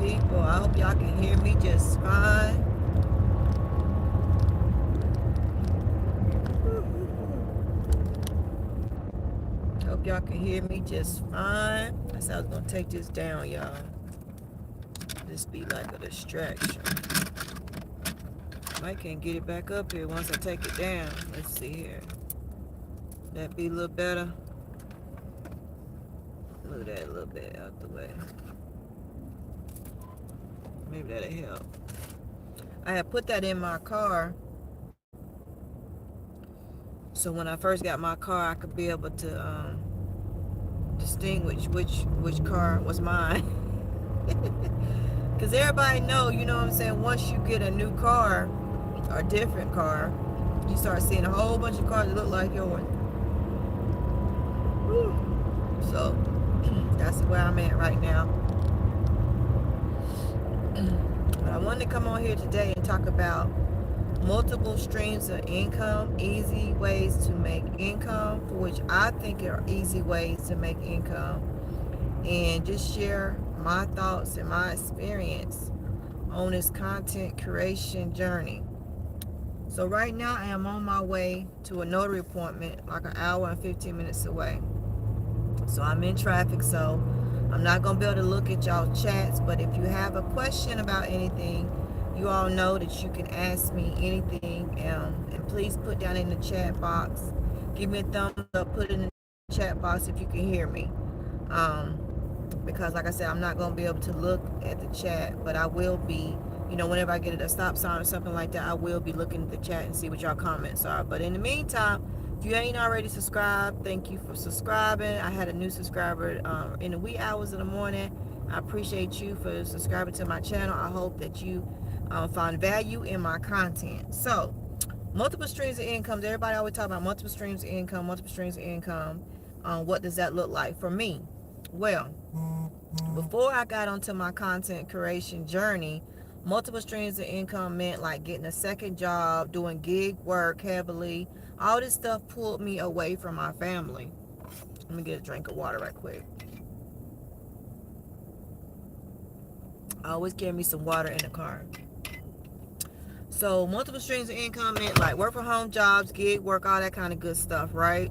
people. I hope y'all can hear me just fine. Hope y'all can hear me just fine. I said I was gonna take this down, y'all. This be like a distraction. I can't get it back up here once I take it down. Let's see here. That be a little better. Move that a little bit out the way. Maybe that'll help. I had put that in my car, so when I first got my car, I could be able to distinguish which car was mine. Because everybody know, you know what I'm saying, once you get a new car or a different car, you start seeing a whole bunch of cars that look like yours. So that's where I'm at right now. But I wanted to come on here today and talk about multiple streams of income, easy ways to make income, for which I think are easy ways to make income, and just share my thoughts and my experience on this content creation journey. So right now I am on my way to a notary appointment, like an hour and 15 minutes away. So I'm in traffic, so I'm not going to be able to look at y'all's chats, but if you have a question about anything, you all know that you can ask me anything, and please put down in the chat box. Give me a thumbs up, put it in the chat box if you can hear me. Because like I said, I'm not going to be able to look at the chat, but I will be, whenever I get at a stop sign or something like that, I will be looking at the chat and see what y'all comments are. But in the meantime, if you ain't already subscribed, thank you for subscribing. I had a new subscriber in the wee hours of the morning. I appreciate you for subscribing to my channel. I hope that you find value in my content. So, multiple streams of income. Everybody always talk about multiple streams of income, multiple streams of income. What does that look like for me? Well, before I got onto my content creation journey, multiple streams of income meant like getting a second job, doing gig work heavily. All this stuff pulled me away from my family. Let me get a drink of water right quick. I always carry me some water in the car. So multiple streams of income meant like work from home jobs, gig work, all that kind of good stuff, right?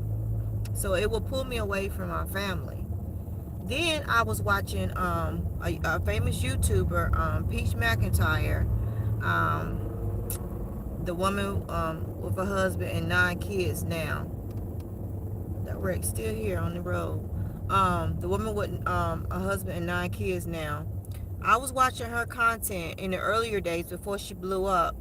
So it will pull me away from my family. Then I was watching a famous YouTuber, Peach McIntyre, the woman with a husband and 9 kids now. That wreck's still here on the road. The woman with a husband and 9 kids now. I was watching her content in the earlier days before she blew up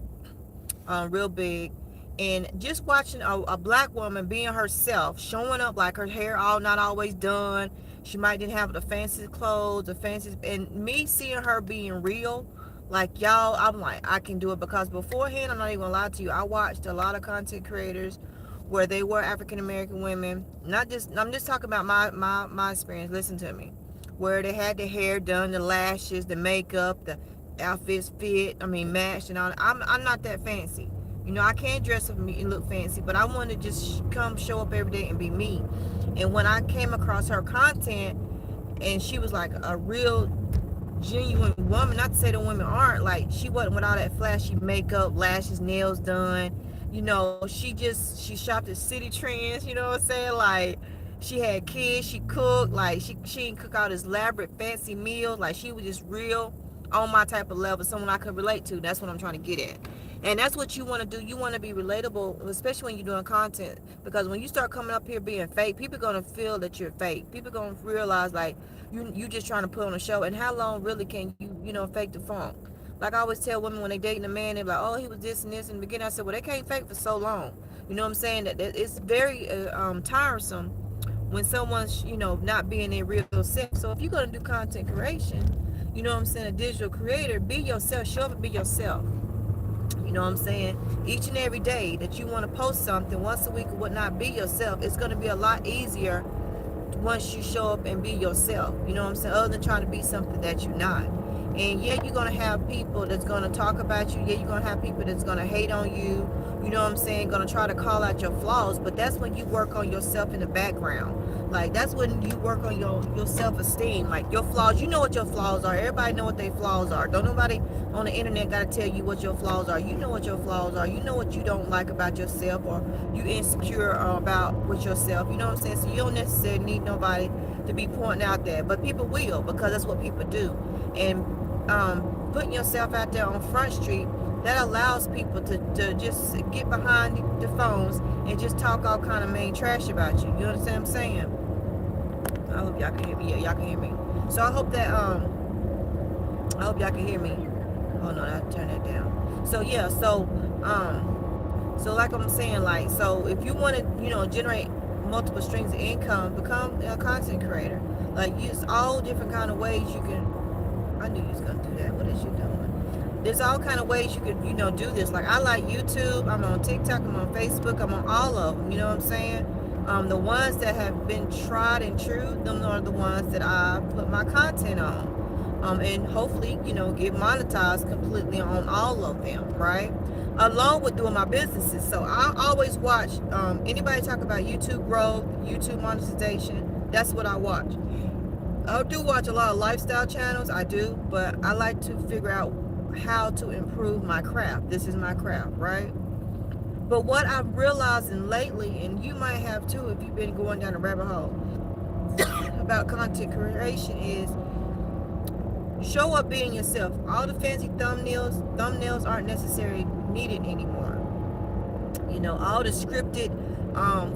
real big, and just watching a black woman being herself, showing up like her hair all not always done. She might didn't have the fancy clothes, the fancy, and me seeing her being real, like y'all, I'm like, I can do it. Because beforehand, I'm not even gonna lie to you, I watched a lot of content creators where they were African American women. I'm just talking about my experience. Listen to me. Where they had the hair done, the lashes, the makeup, the outfits matched and all. I'm not that fancy. I can't dress up and look fancy, but I want to just come show up every day and be me. And when I came across her content, and she was like a real genuine woman, not to say the women aren't, like she wasn't with all that flashy makeup, lashes, nails done. She shopped at City Trends, you know what I'm saying? Like, she had kids, she cooked, like she didn't cook all this elaborate fancy meals. Like, she was just real on my type of level, someone I could relate to. That's what I'm trying to get at. And that's what you want to do. You want to be relatable, especially when you're doing content. Because when you start coming up here being fake, people are going to feel that you're fake. People are going to realize, like, you just trying to put on a show. And how long really can you, fake the funk? Like I always tell women when they dating a man, they're like, oh, he was this and this in the beginning. I said, well, they can't fake for so long. You know what I'm saying? That it's very tiresome when someone's, not being their real self. So if you're going to do content creation, you know what I'm saying, a digital creator, be yourself. Show up and be yourself. You know what I'm saying? Each and every day that you want to post something, once a week or whatnot, be yourself. It's going to be a lot easier once you show up and be yourself. You know what I'm saying? Other than trying to be something that you're not. And yeah, you're going to have people that's going to talk about you. Yeah, you're going to have people that's going to hate on you. You know what I'm saying? Going to try to call out your flaws. But that's when you work on yourself in the background. Like, that's when you work on your self-esteem, like your flaws. You know what your flaws are. Everybody know what their flaws are. Don't nobody on the internet got to tell you what your flaws are. You know what your flaws are. You know what you don't like about yourself, or you insecure about with yourself. You know what I'm saying? So you don't necessarily need nobody to be pointing out that, but people will, because that's what people do. And putting yourself out there on Front Street, that allows people to just get behind the phones and just talk all kind of main trash about you. You understand what I'm saying? I hope y'all can hear me. Yeah, y'all can hear me. So I hope that I hope y'all can hear me. Oh no, I turn that down. So yeah, so like I'm saying, like, so if you want to, generate multiple streams of income, become a content creator. Like, use all different kind of ways you can. I knew you was gonna do that. What is you doing? There's all kind of ways you could, do this. Like, I like YouTube. I'm on TikTok. I'm on Facebook. I'm on all of them. You know what I'm saying? The ones that have been tried and true, them are the ones that I put my content on. And hopefully, get monetized completely on all of them, right? Along with doing my businesses. So I always watch anybody talk about YouTube growth, YouTube monetization. That's what I watch. I do watch a lot of lifestyle channels. I do, but I like to figure out how to improve my craft. This is my craft, right? But what I'm realizing lately, and you might have too if you've been going down a rabbit hole about content creation, is show up being yourself. All the fancy thumbnails aren't necessarily needed anymore. All the scripted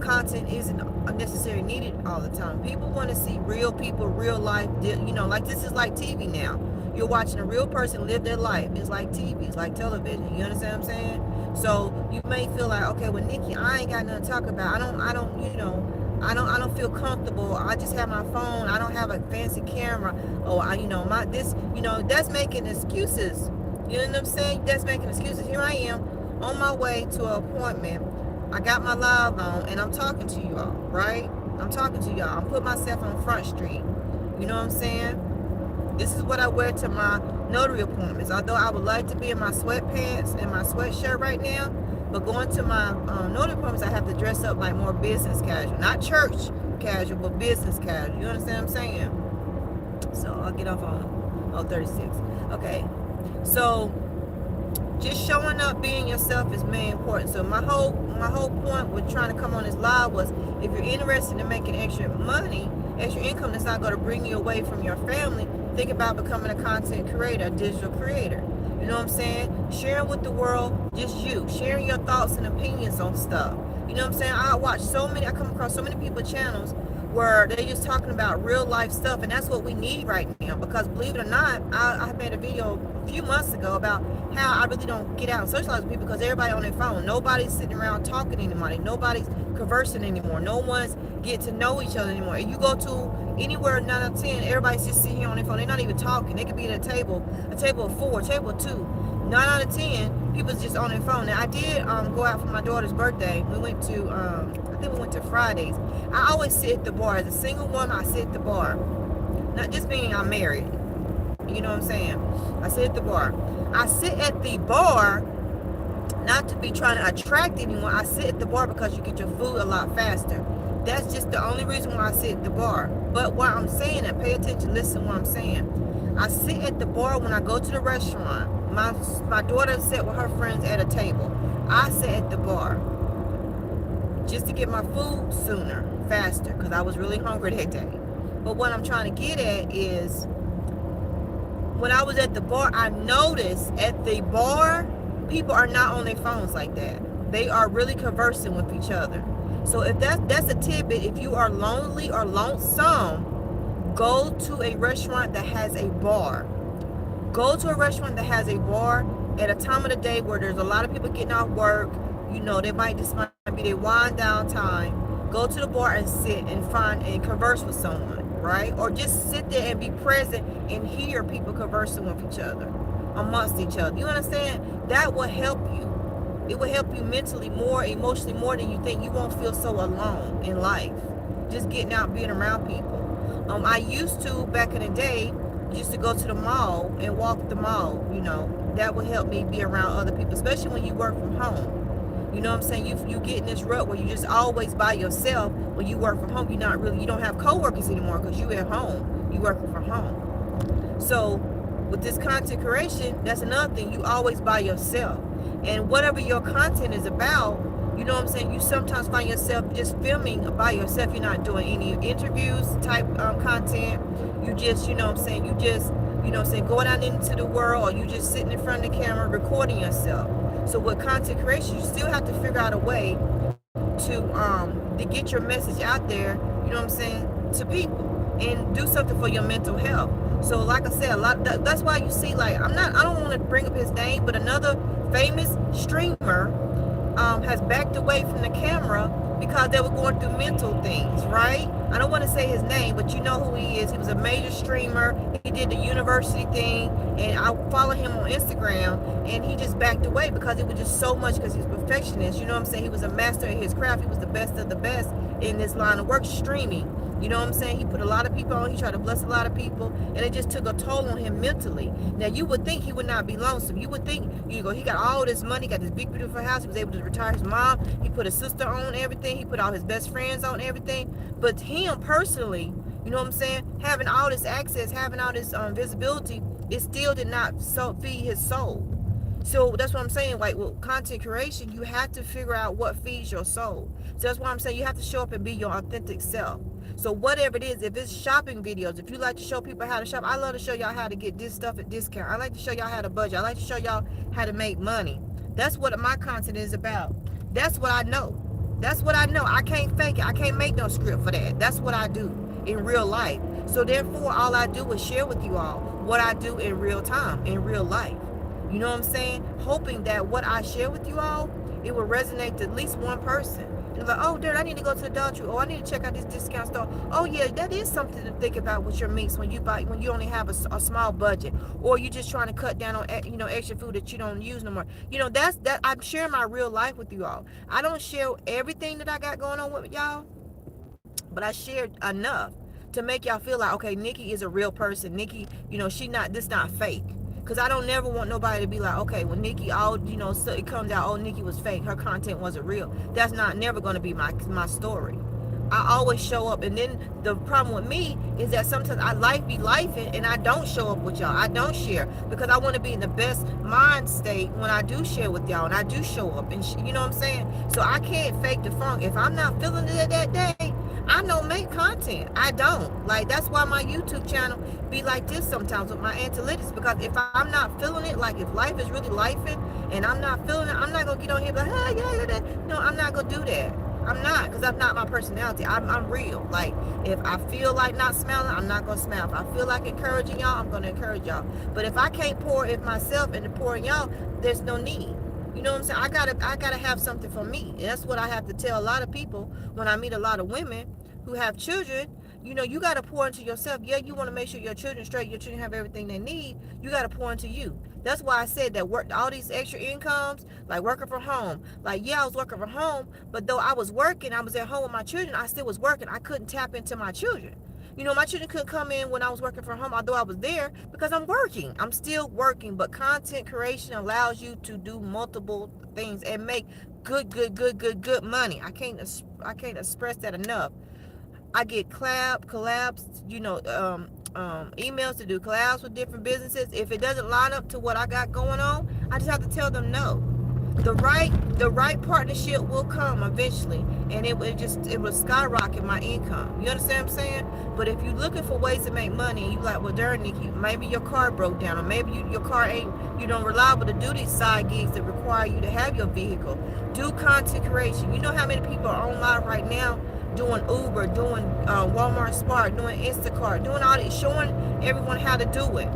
content isn't necessarily needed all the time. People want to see real people, real life. Like, this is like TV now. You're watching a real person live their life. It's like TV. It's like television. You understand what I'm saying? So you may feel like, okay, well, Nikki, I ain't got nothing to talk about. I don't feel comfortable. I just have my phone. I don't have a fancy camera. That's making excuses. You know what I'm saying? That's making excuses. Here I am on my way to an appointment. I got my live on and I'm talking to you all, right? I'm talking to y'all. I'm putting myself on Front Street. You know what I'm saying? This is what I wear to my notary appointments. Although I would like to be in my sweatpants and my sweatshirt right now, but going to my notary appointments, I have to dress up like more business casual. Not church casual, but business casual. You understand what I'm saying? So I'll get off on 36. Okay. So just showing up being yourself is very important. So my whole point with trying to come on this live was, if you're interested in making extra money, extra income that's not going to bring you away from your family, think about becoming a content creator, a digital creator. You know what I'm saying? Sharing with the world, just you. Sharing your thoughts and opinions on stuff. You know what I'm saying? I come across so many people channels where they're just talking about real life stuff, and that's what we need right now. Because believe it or not, I made a video a few months ago about how I really don't get out and socialize with people because everybody on their phone. Nobody's sitting around talking anymore. Nobody's conversing anymore. No one's getting to know each other anymore. If you go to anywhere 9 out of 10, everybody's just sitting here on their phone. They're not even talking. They could be at a table of 4, a table of 2. 9 out of 10, people's just on their phone. Now, I did go out for my daughter's birthday. We went to, I think we went to Fridays. I always sit at the bar. As a single woman, I sit at the bar. Not just meaning I'm married. You know what I'm saying? I sit at the bar. I sit at the bar not to be trying to attract anyone. I sit at the bar because you get your food a lot faster. That's just the only reason why I sit at the bar. But what I'm saying, and pay attention, listen to what I'm saying. I sit at the bar when I go to the restaurant. My daughter sat with her friends at a table. I sat at the bar just to get my food sooner, faster, because I was really hungry that day. But what I'm trying to get at is, when I was at the bar, I noticed at the bar, people are not on their phones like that. They are really conversing with each other. So if that's a tidbit, if you are lonely or lonesome, go to a restaurant that has a bar. Go to a restaurant that has a bar at a time of the day where there's a lot of people getting off work. They might be their wind down time. Go to the bar and sit and find and converse with someone, right? Or just sit there and be present and hear people conversing with each other, amongst each other. You understand? That will help you. It will help you mentally more, emotionally more than you think. You won't feel so alone in life. Just getting out, being around people. I used to, back in the day, used to go to the mall and walk the mall. That would help me be around other people, especially when you work from home. You know what I'm saying? You get in this rut where you just always by yourself. When you work from home, you don't have coworkers anymore because you at home. You working from home. So with this content creation, that's another thing. You always by yourself. And whatever your content is about, you know what I'm saying? You sometimes find yourself just filming by yourself. You're not doing any interviews type content. You just, you know what I'm saying? You just, you know what I'm saying, going out into the world, or you just sitting in front of the camera recording yourself. So with content creation, you still have to figure out a way to get your message out there, you know what I'm saying, to people, and do something for your mental health. So like I said, that's why you see, like, I don't want to bring up his name, but another famous streamer has backed away from the camera because they were going through mental things, right? I don't want to say his name, but you know who he is. He was a major streamer. He did the university thing, and I follow him on Instagram, and he just backed away because it was just so much, because he's a perfectionist. You know what I'm saying? He was a master at his craft. He was the best of the best in this line of work, streaming. You know what I'm saying? He put a lot of people on. He tried to bless a lot of people, and it just took a toll on him mentally. Now, you would think he would not be lonesome. You would think, he got all this money, got this big, beautiful house. He was able to retire his mom. He put his sister on everything. He put all his best friends on everything. But him personally, you know what I'm saying, having all this access, having all this visibility, it still did not feed his soul. So that's what I'm saying. Like, with content creation, you have to figure out what feeds your soul. So that's why I'm saying you have to show up and be your authentic self. So whatever it is, if it's shopping videos, if you like to show people how to shop, I love to show y'all how to get this stuff at discount. I like to show y'all how to budget. I like to show y'all how to make money. That's what my content is about. That's what I know. That's what I know. I can't fake it. I can't make no script for that. That's what I do in real life. So therefore, all I do is share with you all what I do in real time, in real life. You know what I'm saying? Hoping that what I share with you all, it will resonate to at least one person. And like, oh, dude, I need to go to the Dollar Tree. Oh, I need to check out this discount store. Oh, yeah, that is something to think about with your meats when you only have a small budget, or you just trying to cut down on extra food that you don't use no more. That I'm sharing my real life with you all. I don't share everything that I got going on with y'all, but I shared enough to make y'all feel like, okay, Nikki is a real person. Nikki, this not fake. Because I don't never want nobody to be like, okay, when Nikki, so it comes out, oh, Nikki was fake. Her content wasn't real. That's not never going to be my story. I always show up. And then the problem with me is that sometimes I be lifing and I don't show up with y'all. I don't share because I want to be in the best mind state when I do share with y'all and I do show up. And you know what I'm saying? So I can't fake the funk. If I'm not feeling it that day, I don't make content. I don't. Like, that's why my YouTube channel be like this sometimes with my analytics, because if I'm not feeling it, like if life is really lifing and I'm not feeling it, I'm not going to get on here like, yeah. No, I'm not going to do that. I'm not, because that's not my personality. I'm real. Like, if I feel like not smiling, I'm not going to smile. If I feel like encouraging y'all, I'm going to encourage y'all. But if I can't pour in myself and pour in y'all, there's no need. You know what I'm saying? I gotta have something for me. And that's what I have to tell a lot of people when I meet a lot of women who have children. You got to pour into yourself. Yeah, you want to make sure your children straight, your children have everything they need. You got to pour into you. That's why I said that all these extra incomes, like working from home. Like, yeah, I was working from home, but though I was working, I was at home with my children, I still was working. I couldn't tap into my children. My children couldn't come in when I was working from home, although I was there, because I'm working. I'm still working, but content creation allows you to do multiple things and make good money. I can't express that enough. I get collabs, emails to do collabs with different businesses. If it doesn't line up to what I got going on, I just have to tell them no. The right partnership will come eventually, and it will skyrocket my income. You understand what I'm saying? But if you're looking for ways to make money, and you like, well, darn, Nikki, maybe your car broke down, or maybe your car ain't reliable to do these side gigs that require you to have your vehicle. Do content creation. You know how many people are online right now doing Uber, doing Walmart Spark, doing Instacart, doing all this, showing everyone how to do it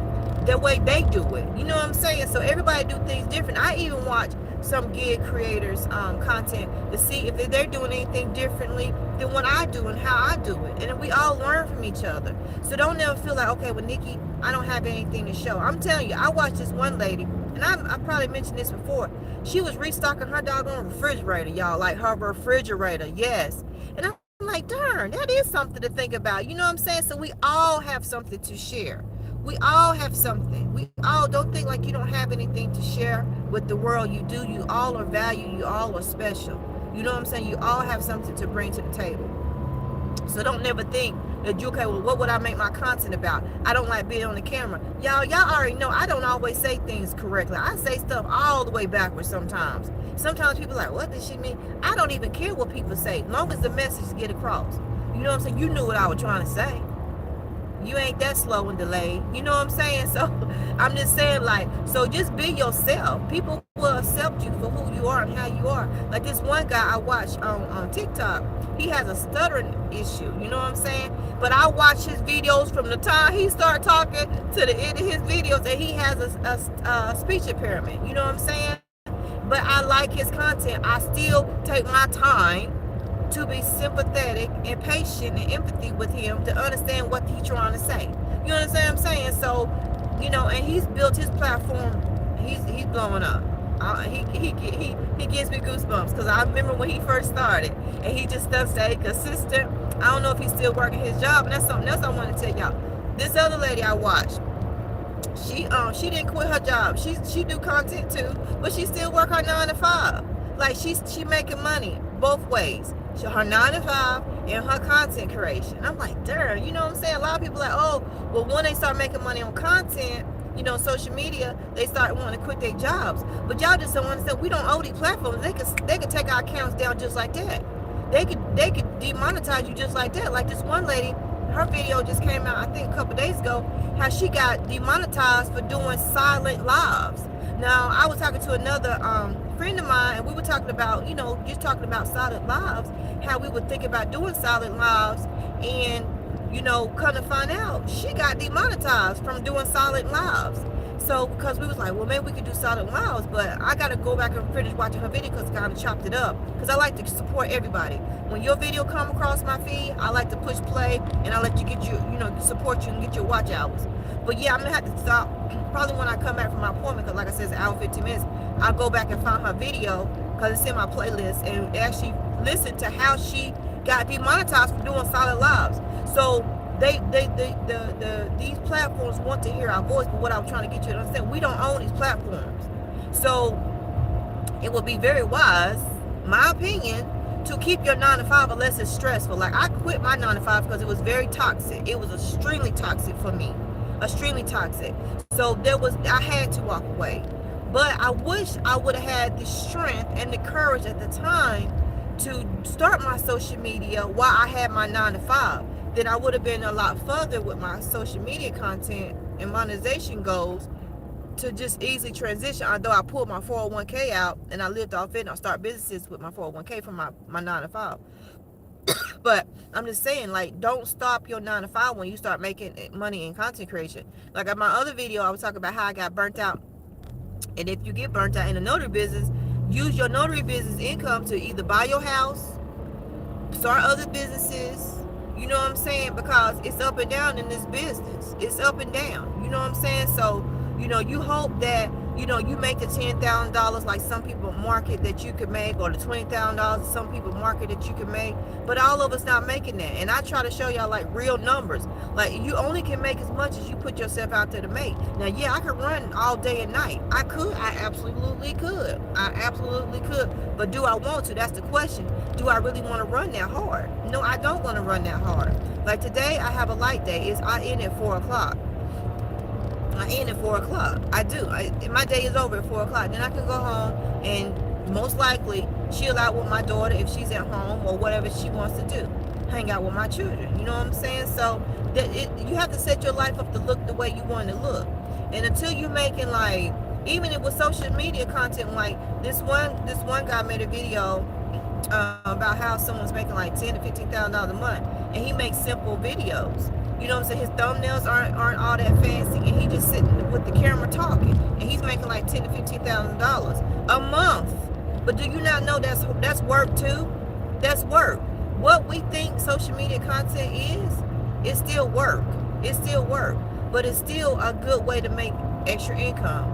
the way they do it. You know what I'm saying? So everybody do things different. I even watch some gig creators content to see if they're doing anything differently than what I do and how I do it. And we all learn from each other. So don't never feel like, okay, well, Nikki, I don't have anything to show. I'm telling you, I watched this one lady, and I probably mentioned this before. She was restocking her doggone refrigerator, y'all. Like her refrigerator, yes. And I'm like, darn, that is something to think about. You know what I'm saying? So we all have something to share. We all have something. We all don't think like you don't have anything to share with the world. You all are valued, you all are special. You know what I'm saying? You all have something to bring to the table. So don't never think that you, okay, well, what would I make my content about? I don't like being on the camera. Y'all already know I don't always say things correctly. I say stuff all the way backwards sometimes. Sometimes people are like, what does she mean? I don't even care what people say, as long as the message get across. You know what I'm saying? You knew what I was trying to say. You ain't that slow and delayed. You know what I'm saying? So I'm just saying, like, so just be yourself. People will accept you for who you are and how you are. Like this one guy I watched on TikTok, he has a stuttering issue. You know what I'm saying? But I watch his videos from the time he started talking to the end of his videos, and he has a speech impairment. You know what I'm saying? But I like his content. I still take my time to be sympathetic and patient and empathy with him to understand what he's trying to say. You understand what I'm saying? So, you know, and he's built his platform. He's blowing up. He gives me goosebumps because I remember when he first started, and he just does stay consistent. I don't know if he's still working his job, and that's something else I want to tell y'all. This other lady I watched, she didn't quit her job. She do content too, but she still work her 9 to 5. Like she making money both ways. Her 9 to 5 and her content creation. I'm like, darn, you know what I'm saying? A lot of people are like, oh, well, when they start making money on content, you know, social media, they start wanting to quit their jobs. But y'all just don't understand. We don't owe these platforms. They could take our accounts down just like that. They could demonetize you just like that. Like this one lady, her video just came out, I think a couple days ago, how she got demonetized for doing silent lives. Now, I was talking to another friend of mine, and we were talking about, you know, just talking about silent lives, how we would think about doing silent lives, and, you know, come to find out, she got demonetized from doing silent lives. So, because we was like, well, maybe we could do silent lives, but I got to go back and finish watching her video because I kind of chopped it up. Because I like to support everybody. When your video come across my feed, I like to push play, and I let you get your, you know, support you and get your watch hours. But yeah, I'm going to have to stop probably when I come back from my appointment, because like I said, it's an hour 15 minutes. I'll go back and find her video because it's in my playlist, and actually listen to how she got demonetized for doing silent lives. So these platforms want to hear our voice, but what I'm trying to get you to understand, we don't own these platforms. So it would be very wise, my opinion, to keep your 9 to 5 unless it's stressful. Like I quit my 9 to 5 because it was very toxic. It was extremely toxic for me. Extremely toxic. So I had to walk away. But I wish I would have had the strength and the courage at the time to start my social media while I had my 9 to 5. Then I would have been a lot further with my social media content and monetization goals to just easily transition. Although I pulled my 401k out and I lived off it, and I start businesses with my 401k from my 9 to 5. But I'm just saying, like, don't stop your 9 to 5 when you start making money in content creation. Like in my other video, I was talking about how I got burnt out. And if you get burnt out in the notary business, use your notary business income to either buy your house, start other businesses. You know what I'm saying? Because it's up and down in this business. It's up and down. You know what I'm saying? So, you know, you hope that, you know, you make the $10,000 like some people market that you could make, or the $20,000 some people market that you can make. But all of us not making that. And I try to show y'all like real numbers. Like you only can make as much as you put yourself out there to make. Now, yeah, I could run all day and night. I could. I absolutely could. I absolutely could. But do I want to? That's the question. Do I really want to run that hard? No, I don't want to run that hard. Like today, I have a light day. I end at 4 o'clock. I end at 4 o'clock. I do. My day is over at 4 o'clock. Then I can go home and most likely chill out with my daughter if she's at home, or whatever she wants to do. Hang out with my children. You know what I'm saying? So you have to set your life up to look the way you want to look. And until you're making, like, even if with social media content, like this one guy made a video about how someone's making like $10,000 to $15,000 a month, and he makes simple videos. You know what I'm saying? His thumbnails aren't all that fancy, and he just sitting with the camera talking, and he's making like $10,000 to $15,000 a month. But do you not know that's work too? That's work. What we think social media content is, it's still work. It's still work, but it's still a good way to make extra income,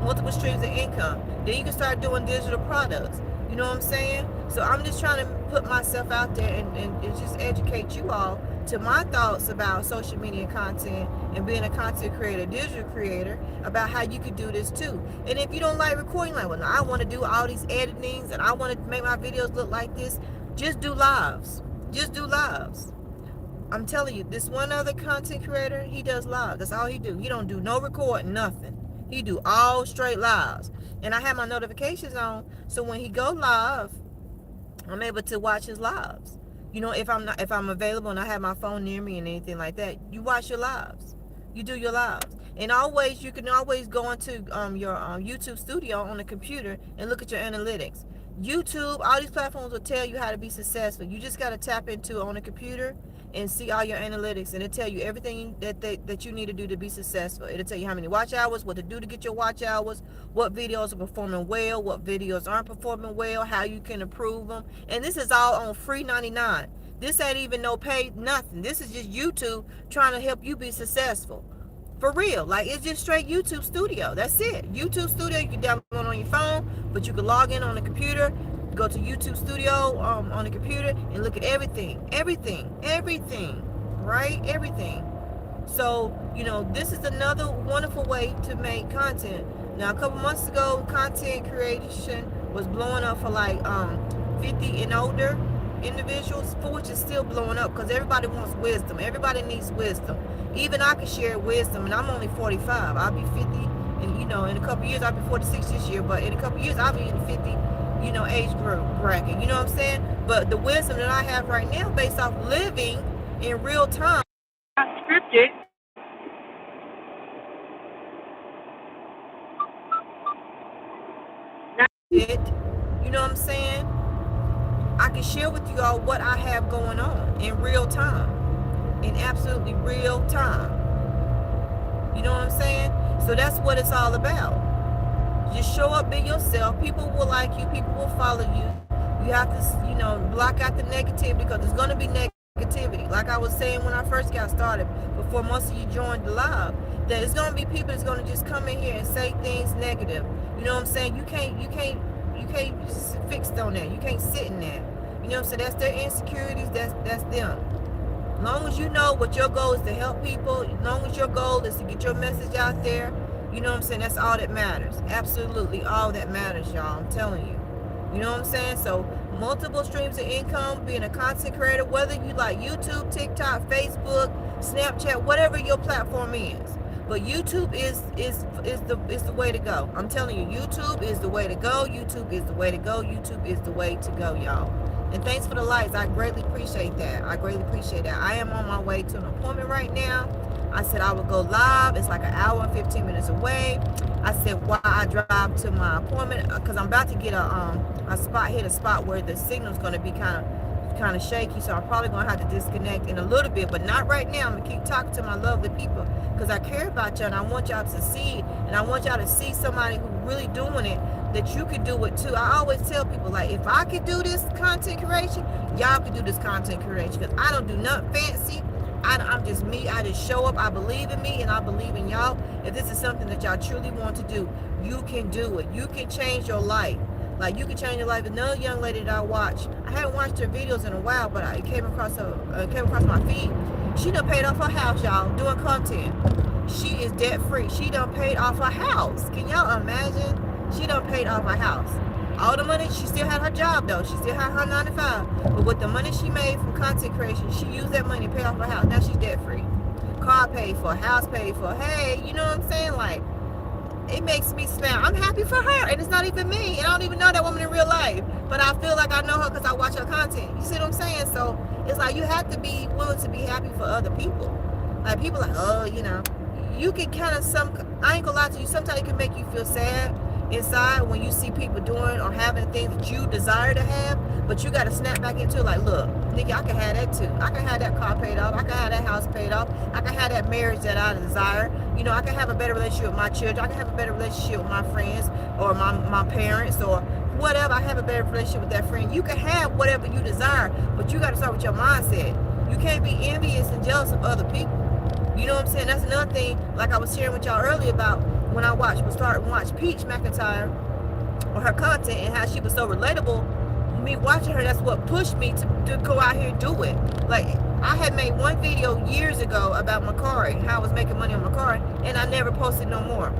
multiple streams of income. Then you can start doing digital products. You know what I'm saying? So I'm just trying to put myself out there and just educate you all to my thoughts about social media content and being a content creator, digital creator, about how you could do this too. And if you don't like recording, like, well, I want to do all these editings and I want to make my videos look like this, just do lives. Just do lives. I'm telling you, this one other content creator, he does live. That's all he do. He don't do no recording, nothing. He do all straight lives. And I have my notifications on, so when he go live, I'm able to watch his lives. You know, if I'm available and I have my phone near me and anything like that, you watch your lives. You do your lives. And always, you can always go into your YouTube studio on the computer and look at your analytics. YouTube, all these platforms will tell you how to be successful. You just got to tap into on the computer and see all your analytics, and it'll tell you everything that you need to do to be successful. It'll tell you how many watch hours, what to do to get your watch hours, what videos are performing well, what videos aren't performing well, how you can improve them. And this is all on free 99. This ain't even no paid nothing. This is just YouTube trying to help you be successful. For real. Like, it's just straight YouTube Studio. That's it. YouTube Studio, you can download on your phone, but you can log in on the computer, go to YouTube Studio on the computer and look at everything, right? Everything. So, you know, this is another wonderful way to make content. Now, a couple months ago, content creation was blowing up for like 50 and older individuals, for which is still blowing up because everybody wants wisdom. Everybody needs wisdom. Even I can share wisdom, and I'm only 45. I'll be 50, and you know, in a couple years I'll be 46 this year, but in a couple years I'll be in the 50, you know, age group bracket. You know what I'm saying? But the wisdom that I have right now, based off living in real time, not scripted. Not it. You know what I'm saying? I can share with you all what I have going on in real time. In absolutely real time. You know what I'm saying? So that's what it's all about. Just show up, be yourself. People will like you. People will follow you. You have to, you know, block out the negativity, because there's going to be negativity. Like I was saying when I first got started, before most of you joined the live, that it's going to be people that's going to just come in here and say things negative. You know what I'm saying? You can't just fix on that. You can't sit in that. You know what I'm saying? That's their insecurities. That's them. As long as you know what your goal is to help people, as long as your goal is to get your message out there, you know what I'm saying? That's all that matters. Absolutely all that matters, y'all. I'm telling you. You know what I'm saying? So multiple streams of income, being a content creator, whether you like YouTube, TikTok, Facebook, Snapchat, whatever your platform is. But YouTube is the way to go. I'm telling you, YouTube is the way to go. YouTube is the way to go. YouTube is the way to go, y'all. And thanks for the likes. I greatly appreciate that. I greatly appreciate that. I am on my way to an appointment right now. I said I would go live. It's like an hour and 15 minutes away. I said why I drive to my appointment, because I'm about to get hit a spot where the signal's going to be kind of shaky. So I'm probably going to have to disconnect in a little bit, but not right now. I'm going to keep talking to my lovely people because I care about y'all and I want y'all to succeed, and I want y'all to see somebody who really doing it, that you could do it too. I always tell people, like, if I could do this content creation, y'all could do this content creation, because I don't do nothing fancy. I'm just me. I just show up. I believe in me and I believe in y'all. If this is something that y'all truly want to do, you can do it. You can change your life. Like, you can change your life. Another young lady that I watch, I haven't watched her videos in a while, but I came across my feed. She done paid off her house, y'all, doing content. She is debt free. She done paid off her house. Can y'all imagine? She done paid off her house. All the money, she still had her job though. She still had her 9 to 5. But with the money she made from content creation, she used that money to pay off her house. Now she's debt free. Car paid for, house paid for. Hey, you know what I'm saying? Like, it makes me smile. I'm happy for her, and it's not even me. And I don't even know that woman in real life, but I feel like I know her because I watch her content. You see what I'm saying? So it's like, you have to be willing to be happy for other people. Like, people like, oh, you know, you can kind of I ain't gonna lie to you, sometimes it can make you feel sad inside when you see people doing or having things that you desire to have, but you got to snap back into it. Like, look, Nikki, I can have that too. I can have that car paid off. I can have that house paid off. I can have that marriage that I desire. You know, I can have a better relationship with my children. I can have a better relationship with my friends or my parents or whatever. I have a better relationship with that friend. You can have whatever you desire, but you got to start with your mindset. You can't be envious and jealous of other people. You know what I'm saying? That's another thing, like I was sharing with y'all earlier about when I watch Peach McIntyre or her content and how she was so relatable. me watching her, that's what pushed me to go out here and do it. Like, I had made one video years ago about Macari, how I was making money on Macari, and I never posted no more.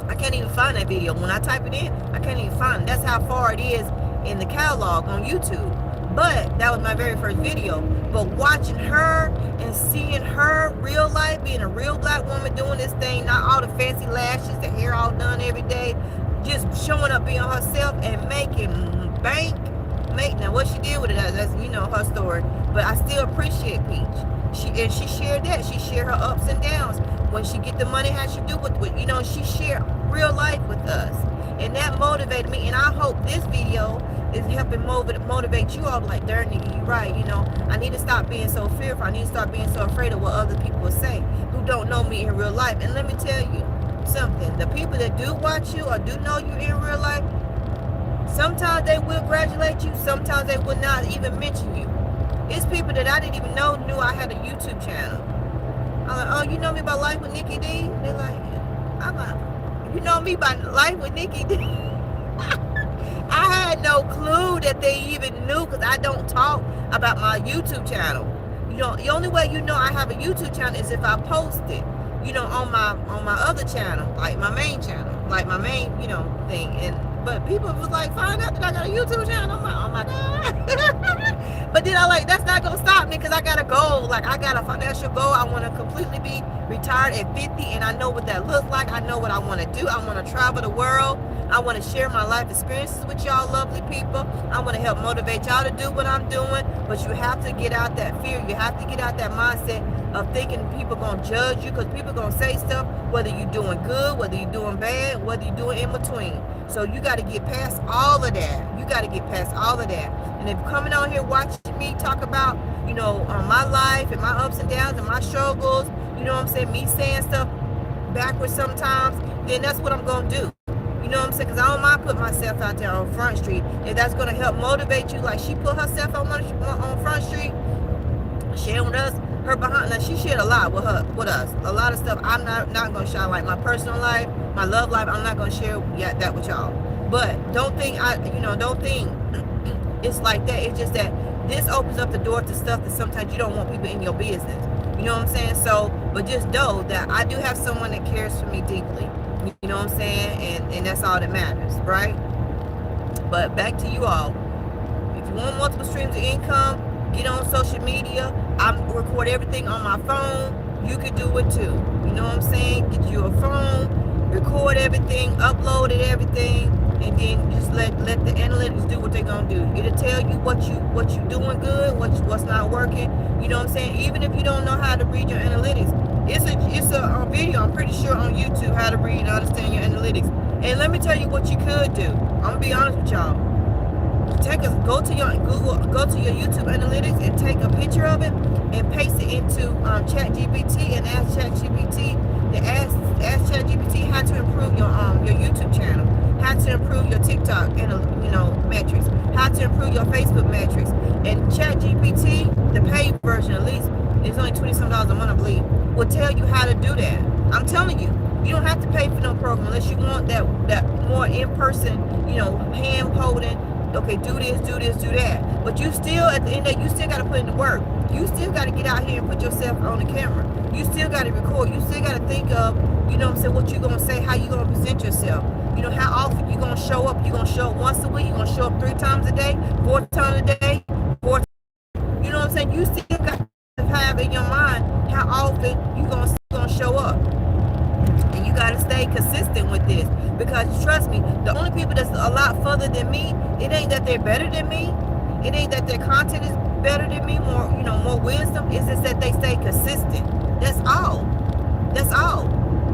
I can't even find that video. When I type it in, I can't even find it. That's how far it is in the catalog on YouTube. But that was my very first video. But watching her and seeing her real life, being a real black woman doing this thing, not all the fancy lashes, the hair all done every day, just showing up being herself and making bank. Now what she did with it, that's her story. But I still appreciate Peach. She shared that. She shared her ups and downs. When she get the money, how she do with she shared real life with us. And that motivated me. And I hope this video is helping motivate you all. Like, darn, nigga, you right. I need to stop being so fearful. I need to stop being so afraid of what other people will say who don't know me in real life. And let me tell you something. The people that do watch you or do know you in real life, sometimes they will congratulate you. Sometimes they will not even mention you. It's people that I didn't even know knew I had a YouTube channel. I'm like, oh, you know me by Life with NickyD? They're like, I'm like, you know me by Life with NickyD? I had no clue that they even knew, because I don't talk about my YouTube channel. The only way I have a YouTube channel is if I post it, on my other channel, like my main channel, like my main, thing. But people was like, find out that I got a YouTube channel. I'm like, oh my God. But then that's not going to stop me, because I got a goal. Like, I got a financial goal. I want to completely be retired at 50, and I know what that looks like. I know what I want to do. I want to travel the world. I want to share my life experiences with y'all lovely people. I want to help motivate y'all to do what I'm doing. But you have to get out that fear. You have to get out that mindset of thinking people going to judge you, because people going to say stuff, whether you're doing good, whether you're doing bad, whether you're doing in between. So you got to get past all of that. You got to get past all of that. And if you're coming on here watching me talk about, my life and my ups and downs and my struggles, me saying stuff backwards sometimes, then that's what I'm going to do. You know what I'm saying? Because I don't mind putting myself out there on Front Street. If that's going to help motivate you, like she put herself on Front Street, sharing with us, her behind. Now, she shared a lot with us. A lot of stuff I'm not going to share, like my personal life, my love life. I'm not going to share that with y'all. But don't think don't think it's like that. It's just that this opens up the door to stuff that sometimes you don't want people in your business. You know what I'm saying? So, but just know that I do have someone that cares for me deeply. You know what I'm saying? And that's all that matters, right? But back to you all. If you want multiple streams of income, get on social media. I record everything on my phone. You could do it too. You know what I'm saying? Get you a phone, record everything, upload it, everything, and then just let the analytics do what they're gonna do. It'll tell you what you doing good, what's not working. You know what I'm saying? Even if you don't know how to read your analytics, it's a video, I'm pretty sure, on YouTube, how to read and understand your analytics. And let me tell you what you could do. I'm gonna be honest with y'all. Go to your YouTube analytics and take a picture of it and paste it into ChatGPT and ask ChatGPT how to improve your YouTube channel, how to improve your TikTok and metrics, how to improve your Facebook metrics. And ChatGPT, the paid version at least, it's only $20-some a month, I believe, will tell you how to do that. I'm telling you, you don't have to pay for no program unless you want that more in-person, hand holding. Okay, do this, do that. But you still, at the end of the day, you still got to put in the work. You still got to get out here and put yourself on the camera. You still got to record. You still got to think of, what you going to say, how you going to present yourself. How often you going to show up. You going to show up once a week. You going to show up 3 times a day, 4 times a day, 4 times. You know what I'm saying? You still got to have in your mind how often you going to show up. And you got to stay consistent with this, because trust me, the only people that's a lot further than me, it ain't that they're better than me, it ain't that their content is better than me, more wisdom. It's just that they stay consistent. That's all.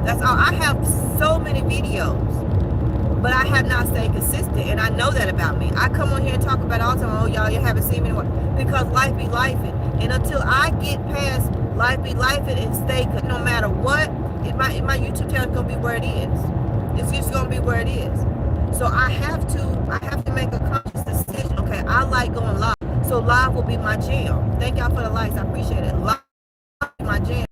I have so many videos, but I have not stayed consistent, and I know that about me. I come on here and talk about it all the time. Oh, y'all, you haven't seen me anymore, because life be lifing. And until I get past life be lifing and stay, no matter what, my YouTube channel is gonna be where it is. It's just gonna be where it is. So I have to make a conscious decision. Okay, I like going live, so live will be my jam. Thank y'all for the likes. I appreciate it. Live will be my jam.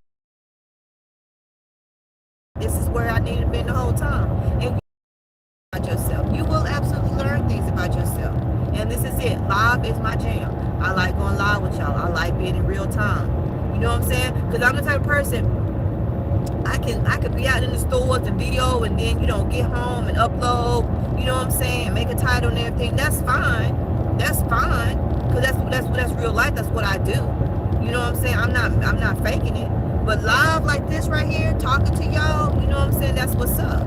This is where I need to be the whole time. And about yourself, you will absolutely learn things about yourself. And this is it. live is my jam. I like going live with y'all. I like being in real time. You know what I'm saying? Because I'm the type of person, I could be out in the stores and video, and then get home and upload. You know what I'm saying? Make a title and everything. That's fine. That's fine. Cause that's real life. That's what I do. You know what I'm saying? I'm not faking it. But live like this right here, talking to y'all. You know what I'm saying? That's what's up.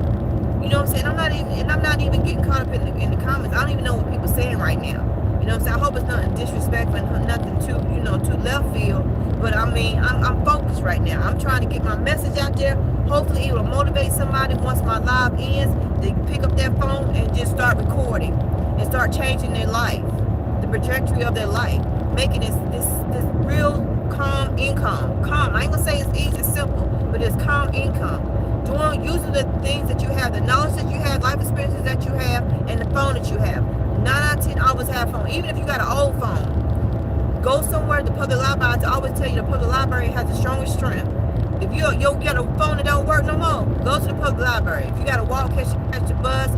You know what I'm saying? I'm not even getting caught up in the comments. I don't even know what people are saying right now. You know what I'm saying? I hope it's nothing disrespectful and nothing too left field. But I mean, I'm focused right now. I'm trying to get my message out there. Hopefully it will motivate somebody once my live ends. They pick up their phone and just start recording and start changing their life, the trajectory of their life, making this real calm income. Calm. I ain't gonna say it's easy, it's simple, but it's calm income. Using the things that you have, the knowledge that you have, life experiences that you have, and the phone that you have. 9 out of 10 always have phone. Even if you got an old phone, go somewhere. The public library, I always tell you, the public library has the strongest strength. If you got a phone that don't work no more, go to the public library. If you got to walk, catch your bus,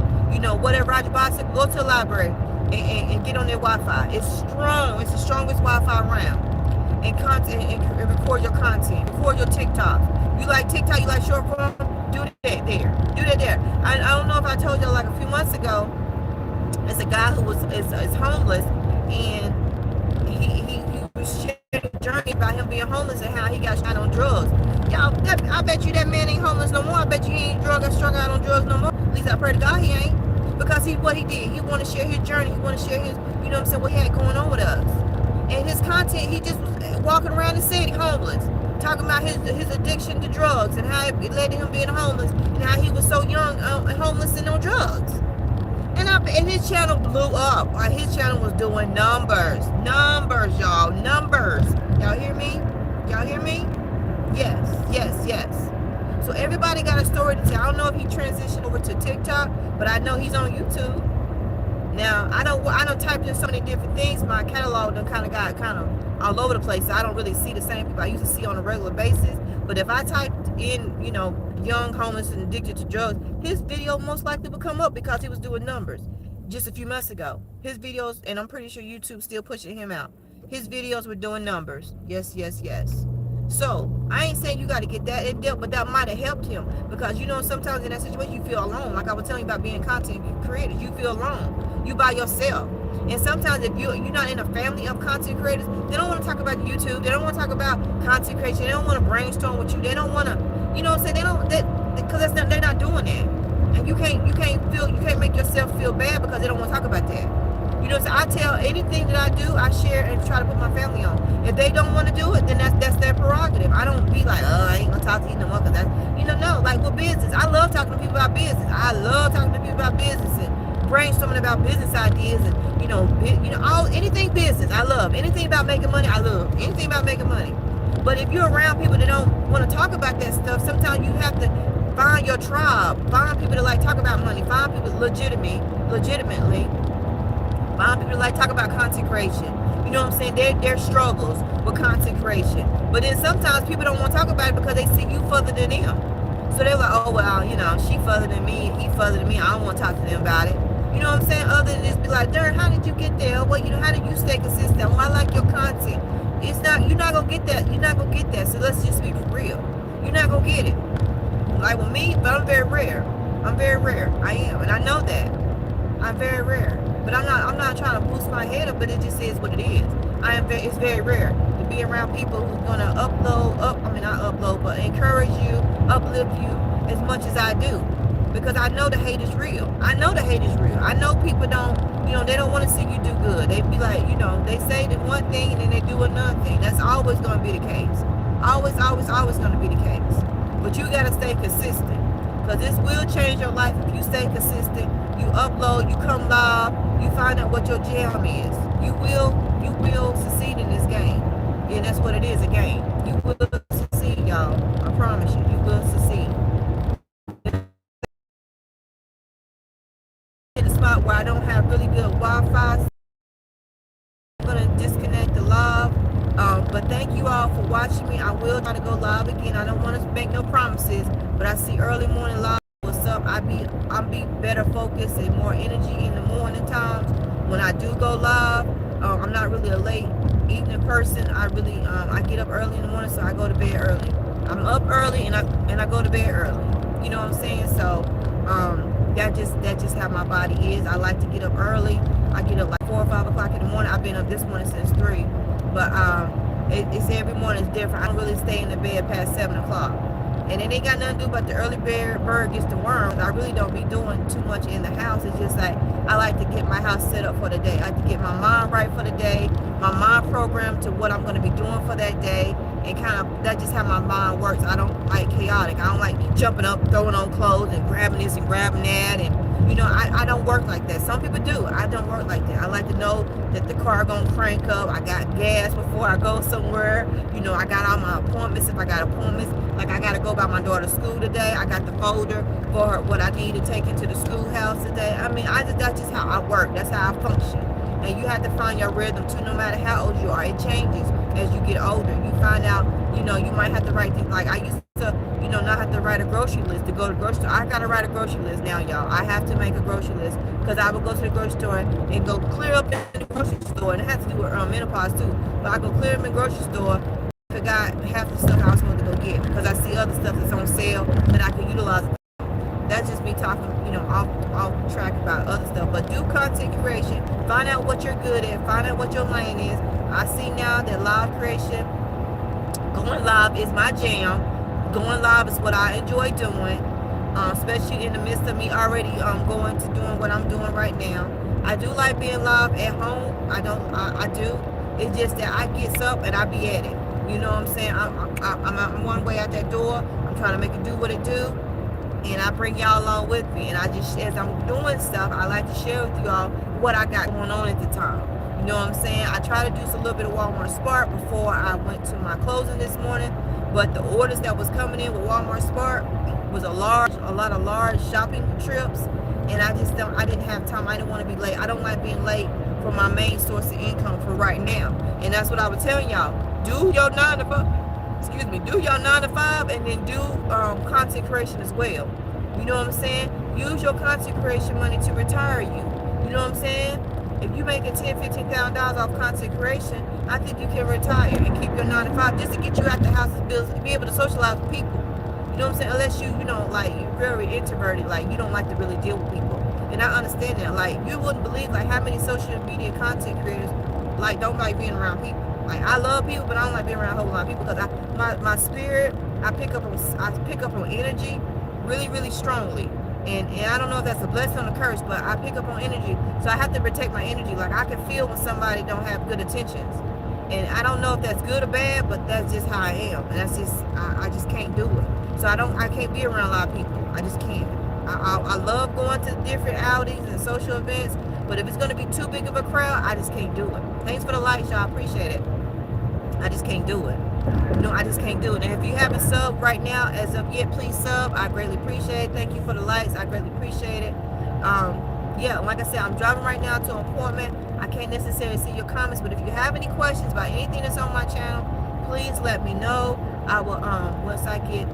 whatever, ride your bicycle, go to the library and get on their Wi-Fi. It's strong. It's the strongest Wi-Fi around. And record your content. Record your TikTok. You like TikTok? You like short form? Do that there. Do that there. I don't know if I told you like a few months ago. It's a guy who is homeless, and he was sharing a journey about him being homeless and how he got shot on drugs. Y'all, I bet you that man ain't homeless no more. I bet you he ain't strung out on drugs no more. At least I pray to God he ain't, because what he did, he want to share his journey. He want to share his, what he had going on with us. And his content, he just was walking around the city homeless, talking about his addiction to drugs and how it led to him being homeless, and how he was so young, homeless and on drugs. And his channel blew up. His channel was doing numbers, y'all, numbers. Y'all hear me? Y'all hear me? Yes. So everybody got a story to tell. I don't know if he transitioned over to TikTok, but I know he's on YouTube. Now, I don't type in so many different things. My catalog done got all over the place. So I don't really see the same people I used to see on a regular basis. But if I typed in, young, homeless, and addicted to drugs, his video most likely would come up because he was doing numbers just a few months ago. His videos, and I'm pretty sure YouTube's still pushing him out. His videos were doing numbers. Yes. So, I ain't saying you got to get that in depth, but that might have helped him. Because, sometimes in that situation, you feel alone. Like I was telling you about being content creators. You feel alone. You by yourself. And sometimes if you're not in a family of content creators, they don't want to talk about YouTube. They don't want to talk about content creation. They don't want to brainstorm with you. They don't want to, because they're not doing that. And you can't make yourself feel bad because they don't want to talk about that. So I tell anything that I do, I share and try to put my family on. If they don't want to do it, then that's their prerogative. I don't be like, I ain't gonna talk to you no more, because that's, no, like with business. I love talking to people about business. I love talking to people about business and brainstorming about business ideas and anything business. I love anything about making money. I love anything about making money. But if you're around people that don't want to talk about that stuff, sometimes you have to find your tribe, find people that like talk about money, find people legitimately, find people that like talk about content creation. You know what I'm saying? Their struggles with content creation. But then sometimes people don't want to talk about it because they see you further than them. So they're like, oh, well, she further than me, he further than me. I don't want to talk to them about it. You know what I'm saying? Other than just be like, Darn, how did you get there? Well, how did you stay consistent? Well, I like your content. You're not going to get that. You're not going to get that. So let's just be real. You're not going to get it. Like with me, but I'm very rare. I am. And I know that. I'm very rare. But I'm not trying to boost my head up, but it just is what it is. It's very rare to be around people who's going to encourage you, uplift you as much as I do. Because I know the hate is real. I know people don't, they don't want to see you do good. They be like, they say the one thing and then they do another thing. That's always going to be the case. Always going to be the case. But you got to stay consistent. Because this will change your life if you stay consistent. You upload, you come live, you find out what your jam is. You will succeed in this game. Yeah, that's what it is, a game. You will succeed, y'all. I promise you, you will succeed. In a spot where I don't have really good Wi-Fi, I'm going to disconnect the live. But thank you all for watching me. I will try to go live again. I don't want to make no promises, but I see early morning live. What's up? I'll be better focused and more energy in the morning times when I do go live. I'm not really a late evening person. I get up early in the morning, so I go to bed early. I'm up early and I go to bed early. You know what I'm saying? So that just how my body is. I like to get up early. I get up like 4 or 5 o'clock in the morning. I've been up this morning since 3, but it's every morning is different. I don't really stay in the bed past 7 o'clock. And it ain't got nothing to do about the early bird gets the worm. I really don't be doing too much in the house. It's just like I like to get my house set up for the day. I like to get my mind right for the day, my mind programmed to what I'm going to be doing for that day, and kind of that's just how my mind works. I don't like chaotic. I don't like jumping up, throwing on clothes, and grabbing this and grabbing that, and I don't work like that. Some people do. I don't work like that. I like to know that the car gonna crank up. I got gas before I go somewhere. I got all my appointments if I got appointments. Like I gotta go by my daughter's school today. I got the folder for her, what I need to take into the schoolhouse today. I mean, that's just how I work. That's how I function. And you have to find your rhythm too, no matter how old you are. It changes as you get older. You find out, you might have to write things. Like I used to, not have to write a grocery list to go to the grocery store. I got to write a grocery list now, y'all. I have to make a grocery list because I would go to the grocery store and go clear up in the grocery store. And it has to do with menopause too. But I go clear up in the grocery store, forgot half the stuff I was supposed to go get because I see other stuff that's on sale that I can utilize. That's just me talking, off track about other stuff. But do content creation. Find out what you're good at. Find out what your lane is. I see now that live creation, going live is my jam. Going live is what I enjoy doing, especially in the midst of me already going to doing what I'm doing right now. I do like being live at home. I do. It's just that I get up and I be at it. You know what I'm saying? I'm one way out that door. I'm trying to make it do what it do. And I bring y'all along with me. And I just, as I'm doing stuff, I like to share with y'all what I got going on at the time. You know what I'm saying? I try to do a little bit of Walmart Spark before I went to my closing this morning. But the orders that was coming in with Walmart Spark was a lot of large shopping trips. And I didn't have time. I didn't want to be late. I don't like being late for my main source of income for right now. And that's what I was telling y'all. Do your 9 to 5. Do your 9 to 5 and then do content creation as well. You know what I'm saying? Use your content creation money to retire you. You know what I'm saying? If you making $10,000, $15,000 off content creation, I think you can retire and keep your 9 to 5 just to get you out the house and be able to socialize with people. You know what I'm saying? Unless you're very introverted, like you don't like to really deal with people. And I understand that. Like you wouldn't believe like how many social media content creators like don't like being around people. Like I love people, but I don't like being around a whole lot of people because my spirit, I pick up on energy really, really strongly. And I don't know if that's a blessing or a curse, but I pick up on energy. So I have to protect my energy. Like I can feel when somebody don't have good intentions. And I don't know if that's good or bad, but that's just how I am. And that's just, I just can't do it. So I can't be around a lot of people. I just can't. I love going to different outings and social events, but if it's going to be too big of a crowd, I just can't do it. Thanks for the likes, y'all. Appreciate it. I just can't do it. I just can't do it. And if you haven't subbed right now, as of yet, please sub. I greatly appreciate it. Thank you for the likes. I greatly appreciate it. Yeah, like I said, I'm driving right now to an appointment. I can't necessarily see your comments, but if you have any questions about anything that's on my channel, please let me know. I will, once I get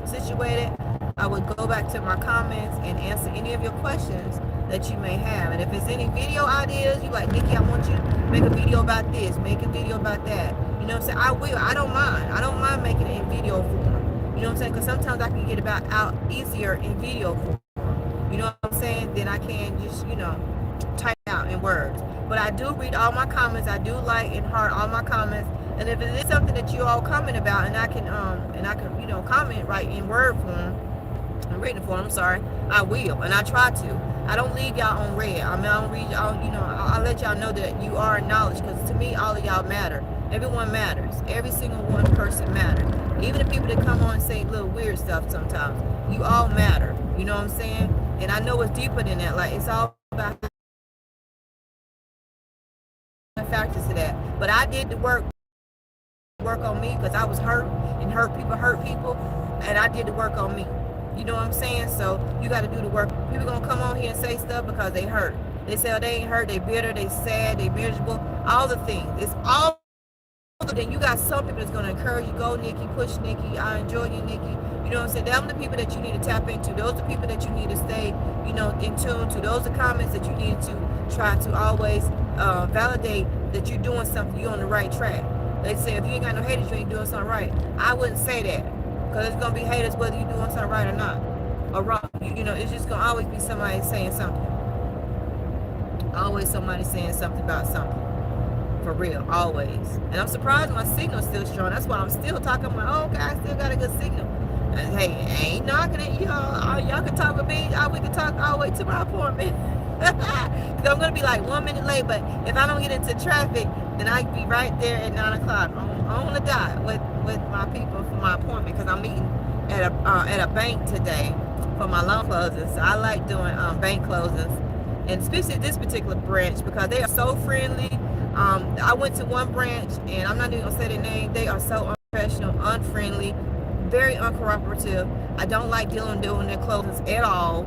situated, I would go back to my comments and answer any of your questions that you may have. And if it's any video ideas, you like, Nikki, I want you to make a video about this, make a video about that. You know what I'm saying? I will. I don't mind. I don't mind making it in video form. You know what I'm saying? Because sometimes I can get out easier in video form. You know what I'm saying? Then I can just, type out in words. But I do read all my comments. I do like and heart all my comments. And if it is something that you all comment about, and I can comment right in word form, in written form, I'm sorry, I will, and I try to. I don't leave y'all on red. I don't read y'all. I'll let y'all know that you are acknowledged, because to me, all of y'all matter. Everyone matters. Every single one person matters. Even the people that come on and say little weird stuff sometimes, you all matter. You know what I'm saying? And I know it's deeper than that. Like, it's all about the factors to that. But I did the work on me, because I was hurt, and hurt people, and I did the work on me. You know what I'm saying? So you got to do the work. People gonna come on here and say stuff because they hurt. They say, oh, they ain't hurt, they bitter, they sad, they miserable, all the things. It's all. Then you got some people that's gonna encourage you, go Nikki, push Nikki, I enjoy you Nikki. You know what I'm saying? Them the people that you need to tap into. Those are the people that you need to stay, in tune to. Those are comments that you need to try to always validate that you're doing something, you're on the right track. They say if you ain't got no haters, you ain't doing something right. I wouldn't say that, because it's gonna be haters whether you're doing something right or not, or wrong. You know, it's just gonna always be somebody saying something. Always somebody saying something about something. For real, always. And I'm surprised my signal's still strong. That's why I'm still talking. I'm like, oh, okay, I still got a good signal. And hey, I ain't knocking it, y'all. Y'all can talk with me. We can talk all the way to my appointment. Because I'm going to be like 1 minute late, but if I don't get into traffic, then I can be right there at 9 o'clock. I don't want to die with my people for my appointment, because I'm meeting at a bank today for my loan closings. So I like doing bank closings, and especially this particular branch, because they are so friendly. I went to one branch, and I'm not even going to say their name. They are so unprofessional, unfriendly, very uncooperative. I don't like doing their closings at all.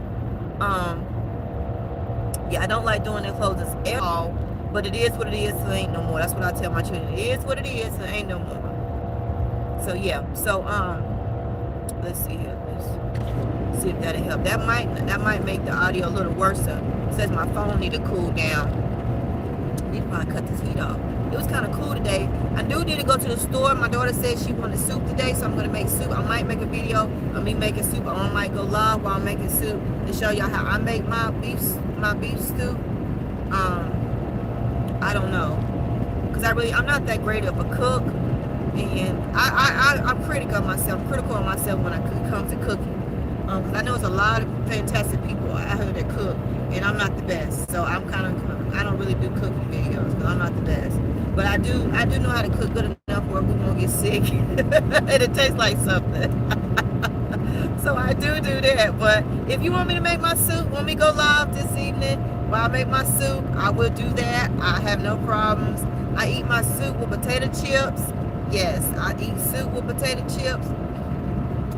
Yeah, I don't like doing their closings at all, but it is what it is, so it ain't no more. That's what I tell my children. It is what it is, so it ain't no more. So yeah, so let's see here. Let's see if that'll help. That might make the audio a little worse. It says my phone need to cool down. I need to probably cut this heat off. It was kind of cool today. I do need to go to the store. My daughter said she wanted soup today, so I'm going to make soup. I might make a video of me making soup. I might go live while I'm making soup to show y'all how I make my beef stew. I don't know, because I'm not that great of a cook, and I'm critical of myself when it comes to cooking. Because I know there's a lot of fantastic people out here that cook, and I'm not the best. So I don't really do cooking videos, because I'm not the best. But I do know how to cook good enough where we won't get sick and it tastes like something. So I do that. But if you want me to make my soup, want me to go live this evening while I make my soup, I will do that. I have no problems. I eat my soup with potato chips. Yes, I eat soup with potato chips.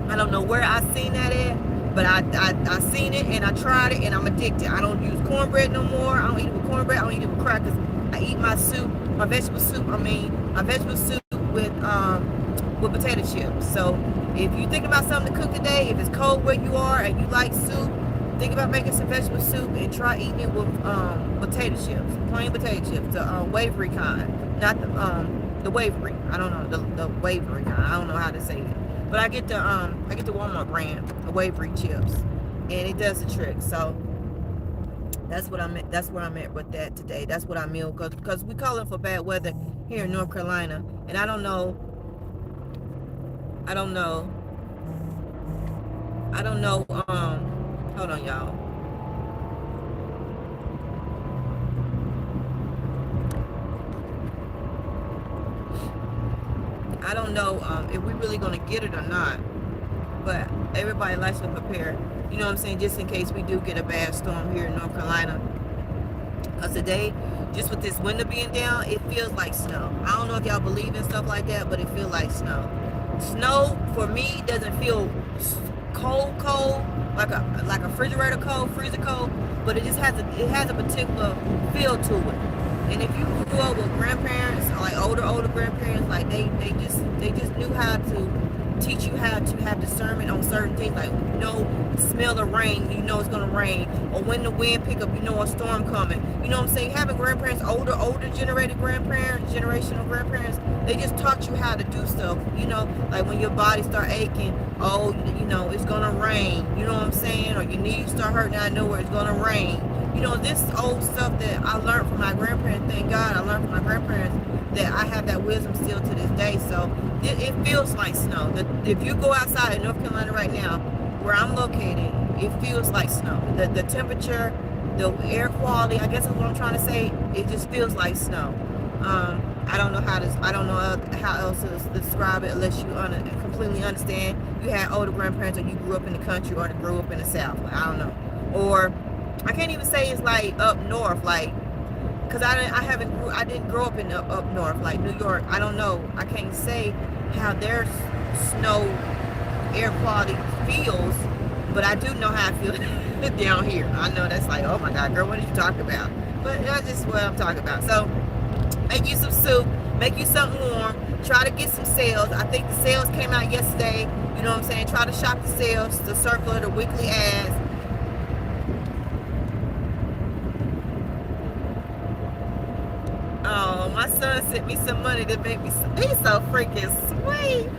I don't know where I seen that at, but I seen it and I tried it, and I'm addicted. I don't use cornbread no more. I don't eat it with cornbread. I don't eat it with crackers. I eat my soup, my vegetable soup with potato chips. So if you're thinking about something to cook today, if it's cold where you are and you like soup, think about making some vegetable soup and try eating it with potato chips, plain potato chips, the wavery kind, not the wavery. I don't know the wavery kind. I don't know how to say it. But I get the Walmart brand, the wavery chips, and it does the trick. So that's what I'm at with that today. That's what I mean, because we calling for bad weather here in North Carolina, and I don't know. Hold on, y'all. I don't know if we really gonna get it or not, but everybody likes to prepare. You know what I'm saying? Just in case we do get a bad storm here in North Carolina. Because today, just with this window being down, it feels like snow. I don't know if y'all believe in stuff like that, but it feels like snow. Snow for me doesn't feel cold, like a refrigerator cold, freezer cold, but it just has a particular feel to it. And if you grew up with grandparents, like older grandparents, like they just knew how to teach you how to have discernment on certain things, like smell the rain, it's gonna rain, or when the wind pick up, a storm coming. You know what I'm saying? Having grandparents, older generational grandparents, they just taught you how to do stuff. Like when your body start aching, it's gonna rain. You know what I'm saying? Or your knees start hurting, I know where it's gonna rain. This old stuff that I learned from my grandparents. Thank God I learned from my grandparents that I have that wisdom still to this day. So it feels like snow. If you go outside in North Carolina right now, where I'm located, it feels like snow. The temperature, the air quality, I guess that's what I'm trying to say. It just feels like snow. I don't know how else to describe it unless you completely understand. You had older grandparents, or you grew up in the country, or grew up in the South. I don't know. Or I can't even say it's like up north, like, because I didn't grow up in up north, like New York. I don't know. I can't say how their snow air quality feels, but I do know how I feel down here. I know that's like, oh my God, girl, what did you talk about? But that's just what I'm talking about. So make you some soup, make you something warm, try to get some sales. I think the sales came out yesterday. You know what I'm saying? Try to shop the sales, the circular, the weekly ads. son sent me some money to make me some. He's so freaking sweet.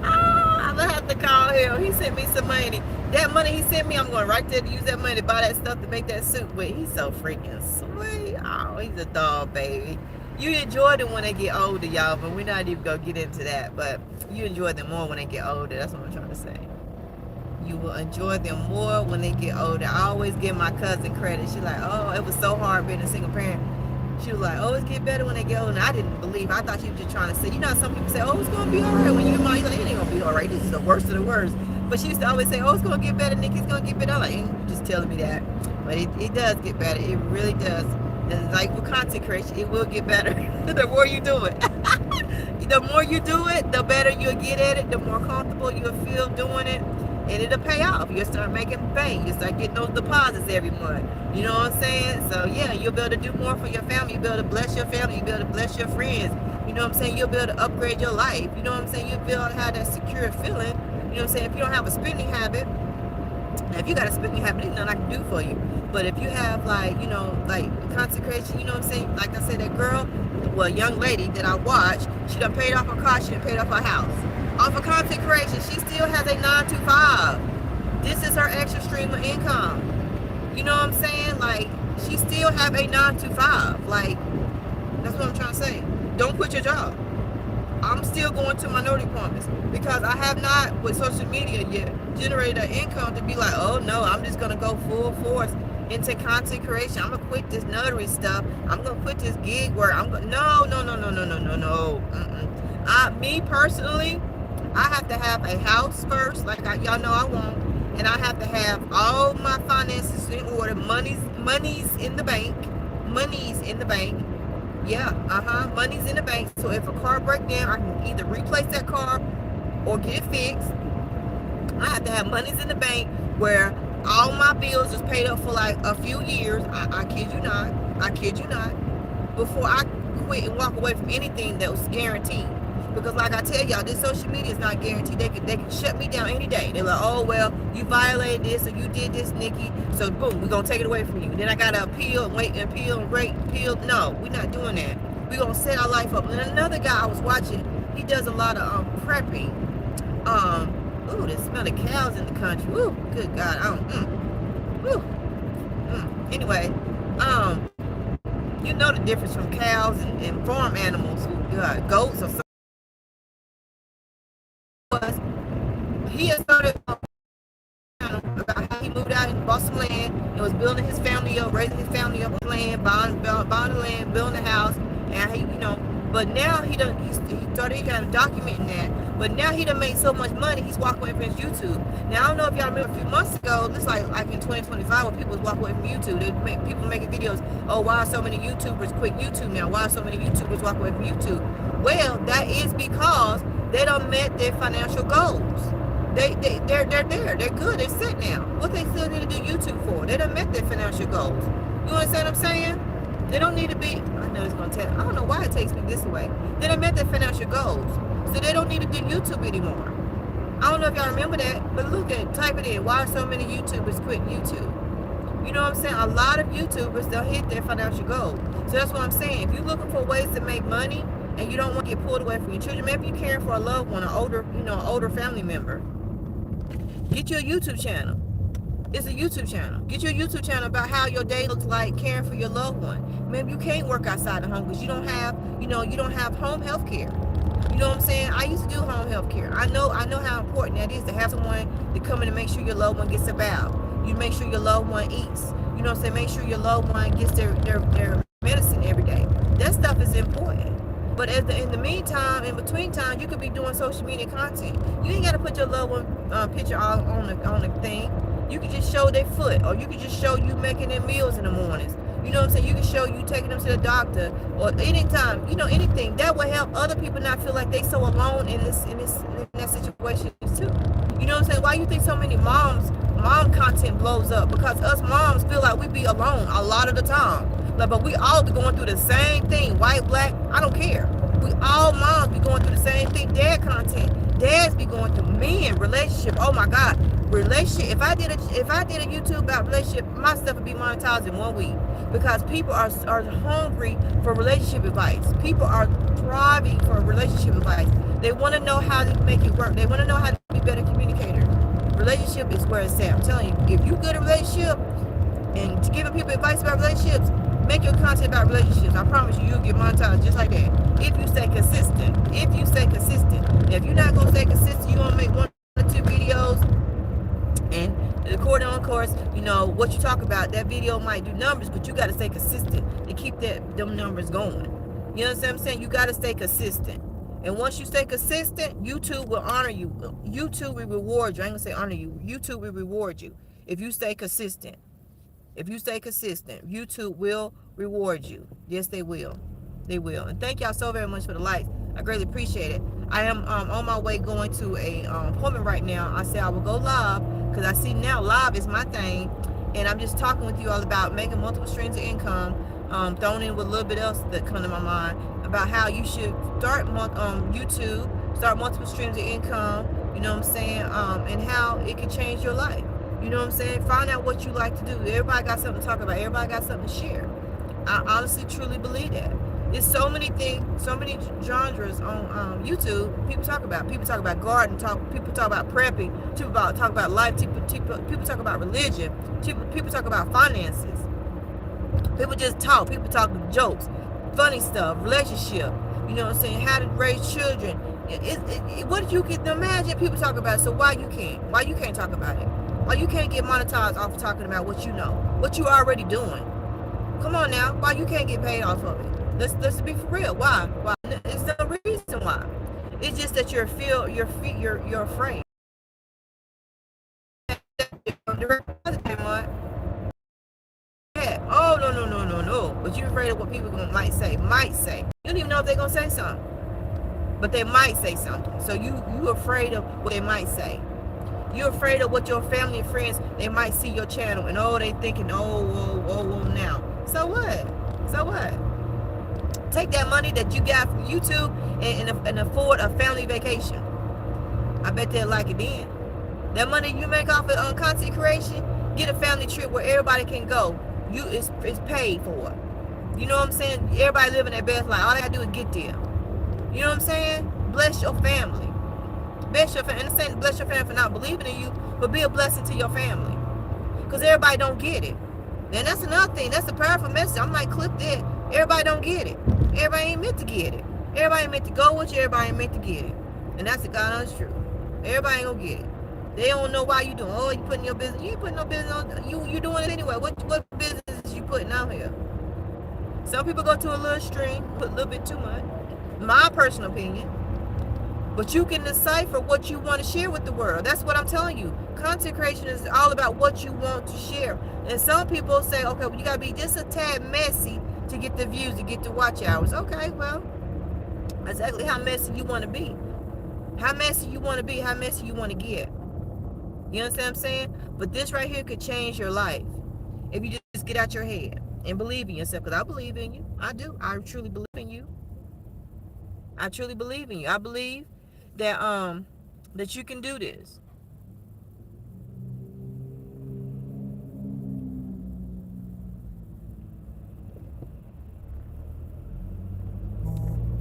I'm gonna have to call him. He sent me some money. That money he sent me, I'm going right there to use that money to buy that stuff to make that soup with. He's so freaking sweet. Oh, he's a dog, baby. You enjoy them when they get older, y'all, but we're not even gonna get into that. But you enjoy them more when they get older. That's what I'm trying to say. You will enjoy them more when they get older. I always give my cousin credit. She's like, oh, it was so hard being a single parent. She was like, oh, it's get better when they get older. And I didn't believe. I thought she was just trying to say, you know, some people say, oh, it's going to be all right when you're mom. You're like, it ain't going to be all right. This is the worst of the worst. But she used to always say, oh, it's going to get better, Nikki. It's going to get better. I'm like, you're just telling me that. But it does get better. It really does. And like with content creation, it will get better the more you do it. The more you do it, the better you'll get at it, the more comfortable you'll feel doing it. And it'll pay off. You'll start making pay. You'll start getting those deposits every month. You know what I'm saying? So yeah, you'll be able to do more for your family. You'll be able to bless your family. You'll be able to bless your friends. You know what I'm saying? You'll be able to upgrade your life. You know what I'm saying? You'll be able to have that secure feeling. You know what I'm saying? If you don't have a spending habit, now if you got a spending habit, there's nothing I can do for you. But if you have like, you know, like consecration, you know what I'm saying? Like I said, that girl, well, young lady that I watched, she done paid off her car, she done paid off her house. Off of content creation, she still has a 9 to 5. This is her extra stream of income. You know what I'm saying? Like, she still have a 9 to 5. Like, that's what I'm trying to say. Don't quit your job. I'm still going to my notary appointments because I have not, with social media yet, generated an income to be like, oh no, I'm just gonna go full force into content creation. I'm gonna quit this notary stuff. I'm gonna quit this gig work. No. Me personally, I have to have a house first, like y'all know I want, and I have to have all my finances in order. Money's in the bank. Money's in the bank. Yeah, money's in the bank. So if a car breaks down, I can either replace that car or get it fixed. I have to have money's in the bank where all my bills is paid up for like a few years. I kid you not. Before I quit and walk away from anything that was guaranteed. Because like I tell y'all, this social media is not guaranteed. They can shut me down any day. They're like, oh, well, you violated this or you did this, Nikki. So, boom, we're going to take it away from you. Then I got to appeal and wait and appeal. No, we're not doing that. We're going to set our life up. And another guy I was watching, he does a lot of prepping. Ooh, the smell of cows in the country. Ooh, good God. Anyway, you know the difference from cows and farm animals. Goats or something. He had started about how he moved out and bought some land and was building his family up, raising his family up on land, buying the land, building a house, and he, you know, but now he started kind of documenting that. But now he done made so much money, he's walking away from his YouTube. Now I don't know if y'all remember a few months ago, this like in 2025 when people was walking away from YouTube, people making videos, oh, why are so many YouTubers quit YouTube now? Why are so many YouTubers walking away from YouTube? Well, that is because they done met their financial goals. They're there. They're good. They're set now. What they still need to do YouTube for? They done met their financial goals. You understand what I'm saying? They don't need to be. I know it's gonna take. I don't know why it takes me this way. They done met their financial goals, so they don't need to do YouTube anymore. I don't know if y'all remember that, but look at type it in. Why are so many YouTubers quitting YouTube? You know what I'm saying? A lot of YouTubers don't hit their financial goals. So that's what I'm saying. If you're looking for ways to make money and you don't want to get pulled away from your children, maybe you're caring for a loved one, an older family member. Get your YouTube channel. It's a YouTube channel. Get your YouTube channel about how your day looks like caring for your loved one. Maybe you can't work outside the home because you don't have home health care. You know what I'm saying? I used to do home health care. I know how important that is to have someone to come in and make sure your loved one gets a bath. You make sure your loved one eats. You know what I'm saying? Make sure your loved one gets their medicine every day. That stuff is important. But in the meantime, in between time, you could be doing social media content. You ain't got to put your loved one picture all on the thing. You could just show their foot, or you could just show you making their meals in the mornings. You know what I'm saying? You can show you taking them to the doctor, or anytime, anything that will help other people not feel like they so alone in that situation too. You know what I'm saying? Why you think so many mom content blows up? Because us moms feel like we be alone a lot of the time. But we all be going through the same thing. White, black, I don't care. We all moms be going through the same thing. Dad content. Dads be going through men, relationship. Oh my God. relationship, if I did a YouTube about relationship, my stuff would be monetized in 1 week, because people are hungry for relationship advice. People are thriving for relationship advice. They want to know how to make it work. They want to know how to be better communicators. Relationship is where it's at. I'm telling you, if you good at relationship and to giving people advice about relationships, make your content about relationships. I promise you, you'll get monetized just like that. If you stay consistent. If you stay consistent. Now, if you're not going to stay consistent, you want to make 1 or 2 videos, and according on course, you know, what you talk about, that video might do numbers, but you got to stay consistent to keep them numbers going. You know what I'm saying? You got to stay consistent. And once you stay consistent, YouTube will honor you. YouTube will reward you. I ain't going to say honor you. YouTube will reward you if you stay consistent. If you stay consistent, YouTube will reward you. Yes, they will. They will. And thank y'all so very much for the likes. I greatly appreciate it. I am on my way going to a appointment right now. I said I will go live because I see now live is my thing. And I'm just talking with you all about making multiple streams of income, thrown in with a little bit else that come to my mind about how you should start YouTube, start multiple streams of income, you know what I'm saying, and how it can change your life. You know what I'm saying? Find out what you like to do. Everybody got something to talk about. Everybody got something to share. I honestly, truly believe that. There's so many things, so many genres on YouTube people talk about. People talk about garden talk. People talk about prepping. People talk about life. People talk about religion. People talk about finances. People just talk. People talk jokes, funny stuff, relationship. You know what I'm saying? How to raise children. What did you can imagine people talk about? So why you can't? Why you can't talk about it? Why you can't get monetized off of talking about what you know, what you already doing? Come on now. Why you can't get paid off of it? Let's be for real. Why? It's no reason why. It's just that you're afraid. Oh no. But you're afraid of what people might say. You don't even know if they're gonna say something, but they might say something. So you afraid of what they might say. You're afraid of what your family and friends, they might see your channel and they thinking, whoa now. So what? Take that money that you got from YouTube and afford a family vacation. I bet they'll like it then. That money you make off of content creation, get a family trip where everybody can go. It's paid for. You know what I'm saying? Everybody living their best life. All they gotta do is get there. You know what I'm saying? Bless your family. Bless your family. And saying bless your family for not believing in you, but be a blessing to your family. Because everybody don't get it. And that's another thing. That's a powerful message. I might clip that. Everybody don't get it. Everybody ain't meant to get it. Everybody ain't meant to go with you. Everybody ain't meant to get it. And that's the God honest truth. Everybody ain't gonna get it. They don't know why you doing. Oh, you putting your business. You ain't putting no business on. You doing it anyway. What business is you putting out here? Some people go to a little extreme, put a little bit too much. My personal opinion. But you can decipher what you want to share with the world. That's what I'm telling you. Content creation is all about what you want to share. And some people say, okay, well, you got to be just a tad messy to get the views, to get the watch hours. Okay, well, that's exactly how messy you want to be. How messy you want to be, how messy you want to get. You understand what I'm saying? But this right here could change your life if you just get out your head and believe in yourself. Because I believe in you. I do. I truly believe in you. I truly believe in you. I believe that you can do this.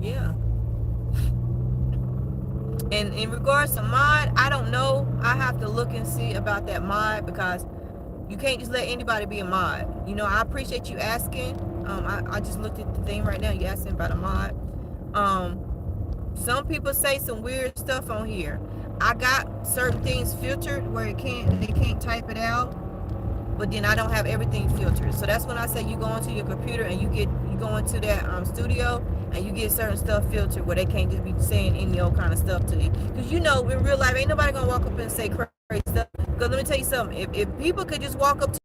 Yeah. And in regards to mod, I don't know. I have to look and see about that mod, because you can't just let anybody be a mod. You know, I appreciate you asking. I just looked at the thing right now. You asking about a mod. Some people say some weird stuff on here. I got certain things filtered where they can't type it out, but then I don't have everything filtered. So that's when I say you go into your computer and you go into that studio and you get certain stuff filtered where they can't just be saying any old kind of stuff to you. Because you know, in real life, ain't nobody gonna walk up and say crazy stuff. Because let me tell you something, if people could just walk up to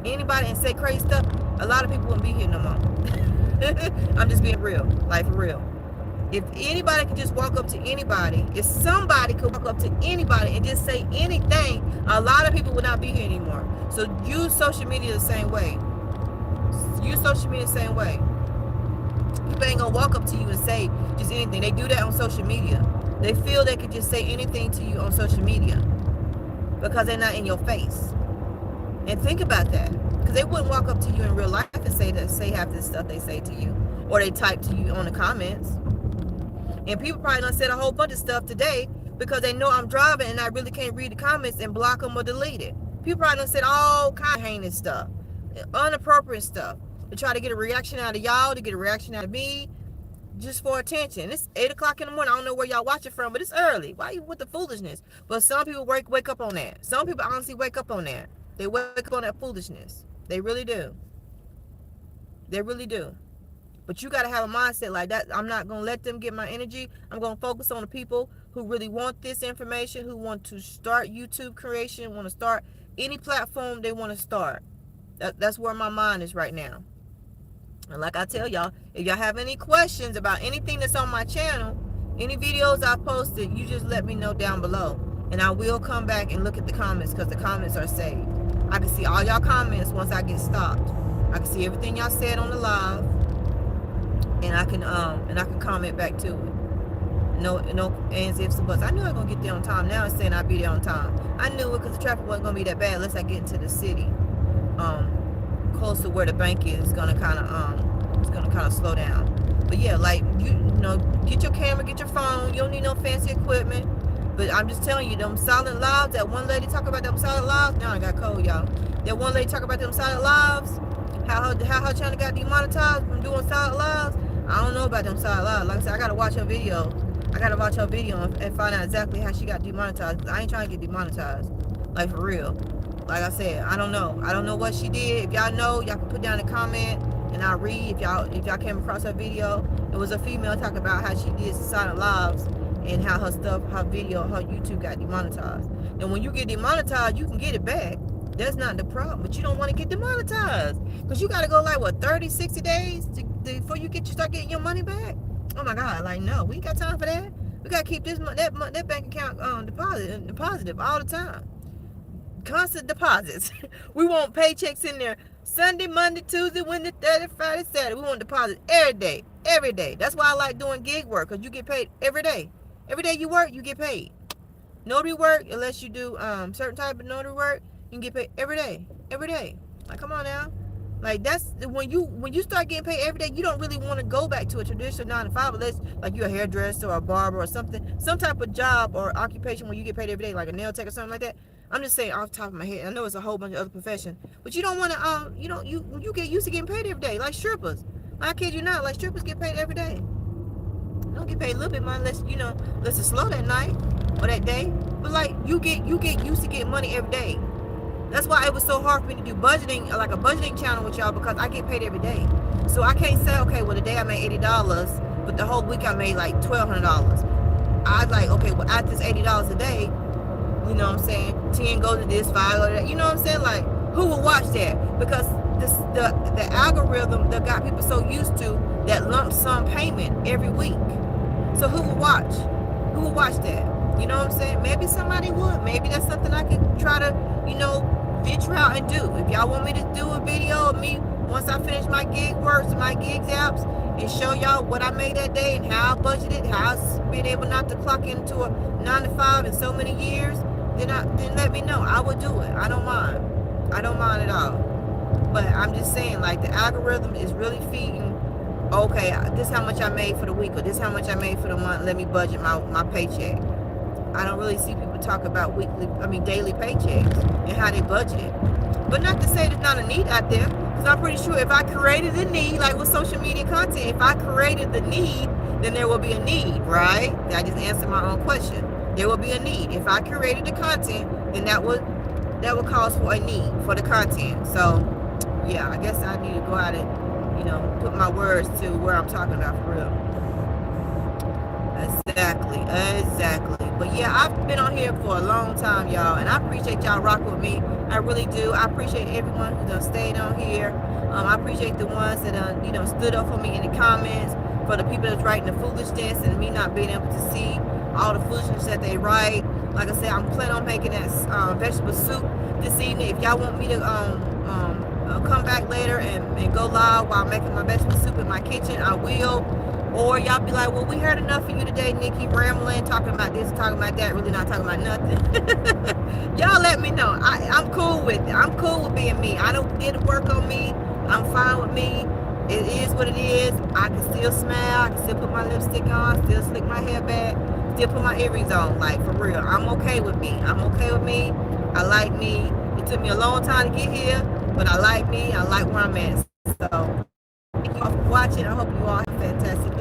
anybody and say crazy stuff, a lot of people wouldn't be here no more. I'm just being real, like for real. If anybody could just walk up to anybody, if somebody could walk up to anybody and just say anything, a lot of people would not be here anymore. So use social media the same way. Use social media the same way. People ain't gonna walk up to you and say just anything. They do that on social media. They feel they could just say anything to you on social media. because they're not in your face. And think about that, because they wouldn't walk up to you in real life and say half this stuff they say to you, or they type to you on the comments. And people probably done said a whole bunch of stuff today because they know I'm driving and I really can't read the comments and block them or delete it. People probably done said all kind of heinous stuff, inappropriate stuff, to try to get a reaction out of y'all, to get a reaction out of me, just for attention. It's 8 o'clock in the morning. I don't know where y'all watch it from, but it's early. Why you with the foolishness? But some people wake up on that. Some people honestly wake up on that. They wake up on that foolishness. They really do. They really do. But you got to have a mindset like that. I'm not going to let them get my energy. I'm going to focus on the people who really want this information, who want to start YouTube creation, want to start any platform they want to start. That's where my mind is right now. And like I tell y'all, if y'all have any questions about anything that's on my channel, any videos I posted, you just let me know down below. And I will come back and look at the comments, because the comments are saved. I can see all y'all comments once I get stopped. I can see everything y'all said on the live. And I can comment back to it. No ands, ifs, or buts. I knew I was gonna get there on time. Now it's saying I'll be there on time. I knew it because the traffic wasn't gonna be that bad unless I get into the city, close to where the bank is. It's gonna kind of slow down. But yeah, like you know, get your camera, get your phone. You don't need no fancy equipment. But I'm just telling you, them silent lives. That one lady talk about them silent lives. Now I got cold, y'all. That one lady talk about them silent lives. How her channel got demonetized from doing silent lives. I don't know about them silent lives. Like I said, I gotta watch her video. And find out exactly how she got demonetized. I ain't trying to get demonetized. Like, for real. Like I said, I don't know. I don't know what she did. If y'all know, y'all can put down a comment and I'll read. If y'all came across her video, it was a female talking about how she did silent lives and how her YouTube got demonetized. And when you get demonetized, you can get it back. That's not the problem. But you don't want to get demonetized, because you got to go like, what, 30, 60 days before you start getting your money back? Oh my God, like, no, we ain't got time for that. We got to keep that bank account positive all the time. Constant deposits. We want paychecks in there Sunday, Monday, Tuesday, Wednesday, Thursday, Friday, Saturday. We want deposits every day. That's why I like doing gig work, because you get paid every day. Every day you work, you get paid. Notary work, unless you do certain type of notary work, you can get paid every day. Like, come on now. Like, that's when you start getting paid every day, you don't really want to go back to a traditional 9 to 5 unless like you're a hairdresser or a barber or something, some type of job or occupation where you get paid every day, like a nail tech or something like that. I'm just saying off the top of my head. I know it's a whole bunch of other professions, but you don't want to you get used to getting paid every day, like strippers. I kid you not, like strippers get paid every day. They don't get paid a little bit money unless it's slow that night or that day. But like you get used to getting money every day. That's why it was so hard for me to do budgeting, like a budgeting channel with y'all, because I get paid every day. So I can't say, okay, well, today I made $80, but the whole week I made like $1,200. I was like, okay, well, at this $80 a day, you know what I'm saying, 10 goes to this, 5 goes to that, you know what I'm saying? Like, who would watch that? Because the algorithm that got people so used to that lump sum payment every week. So who would watch? Who would watch that? You know what I'm saying? Maybe somebody would. Maybe that's something I could try to, venture out and do. If y'all want me to do a video of me once I finish my gig works and my gigs apps and show y'all what I made that day and how I budgeted, how I've been able not to clock into a 9 to 5 in so many years, then let me know. I would do it. I don't mind. I don't mind at all. But I'm just saying, like, the algorithm is really feeding, okay, this is how much I made for the week, or this is how much I made for the month. Let me budget my paycheck. I don't really see people talk about daily paychecks and how they budget it. But not to say there's not a need out there, because I'm pretty sure if I created the need, like with social media content, if I created the need, then there will be a need, right? I just answered my own question. There will be a need. If I created the content, then that would cause for a need for the content. So, yeah, I guess I need to go out and, put my words to where I'm talking about for real. Exactly. But yeah, I've been on here for a long time, y'all, and I appreciate y'all rocking with me. I really do. I appreciate everyone who done stayed on here. I appreciate the ones that stood up for me in the comments, for the people that's writing the foolishness and me not being able to see all the foolishness that they write. Like I said, I'm planning on making that vegetable soup this evening. If y'all want me to come back later and go live while I'm making my vegetable soup in my kitchen, I will. Or y'all be like, well, we heard enough of you today, Nikki, rambling, talking about this, talking about that, really not talking about nothing. Y'all let me know. I'm cool with it. I'm cool with being me. I don't get to work on me. I'm fine with me. It is what it is. I can still smile. I can still put my lipstick on, still slick my hair back, still put my earrings on. Like, for real. I'm okay with me. I'm okay with me. I like me. It took me a long time to get here, but I like me. I like where I'm at. So, thank you all for watching. I hope you all have a fantastic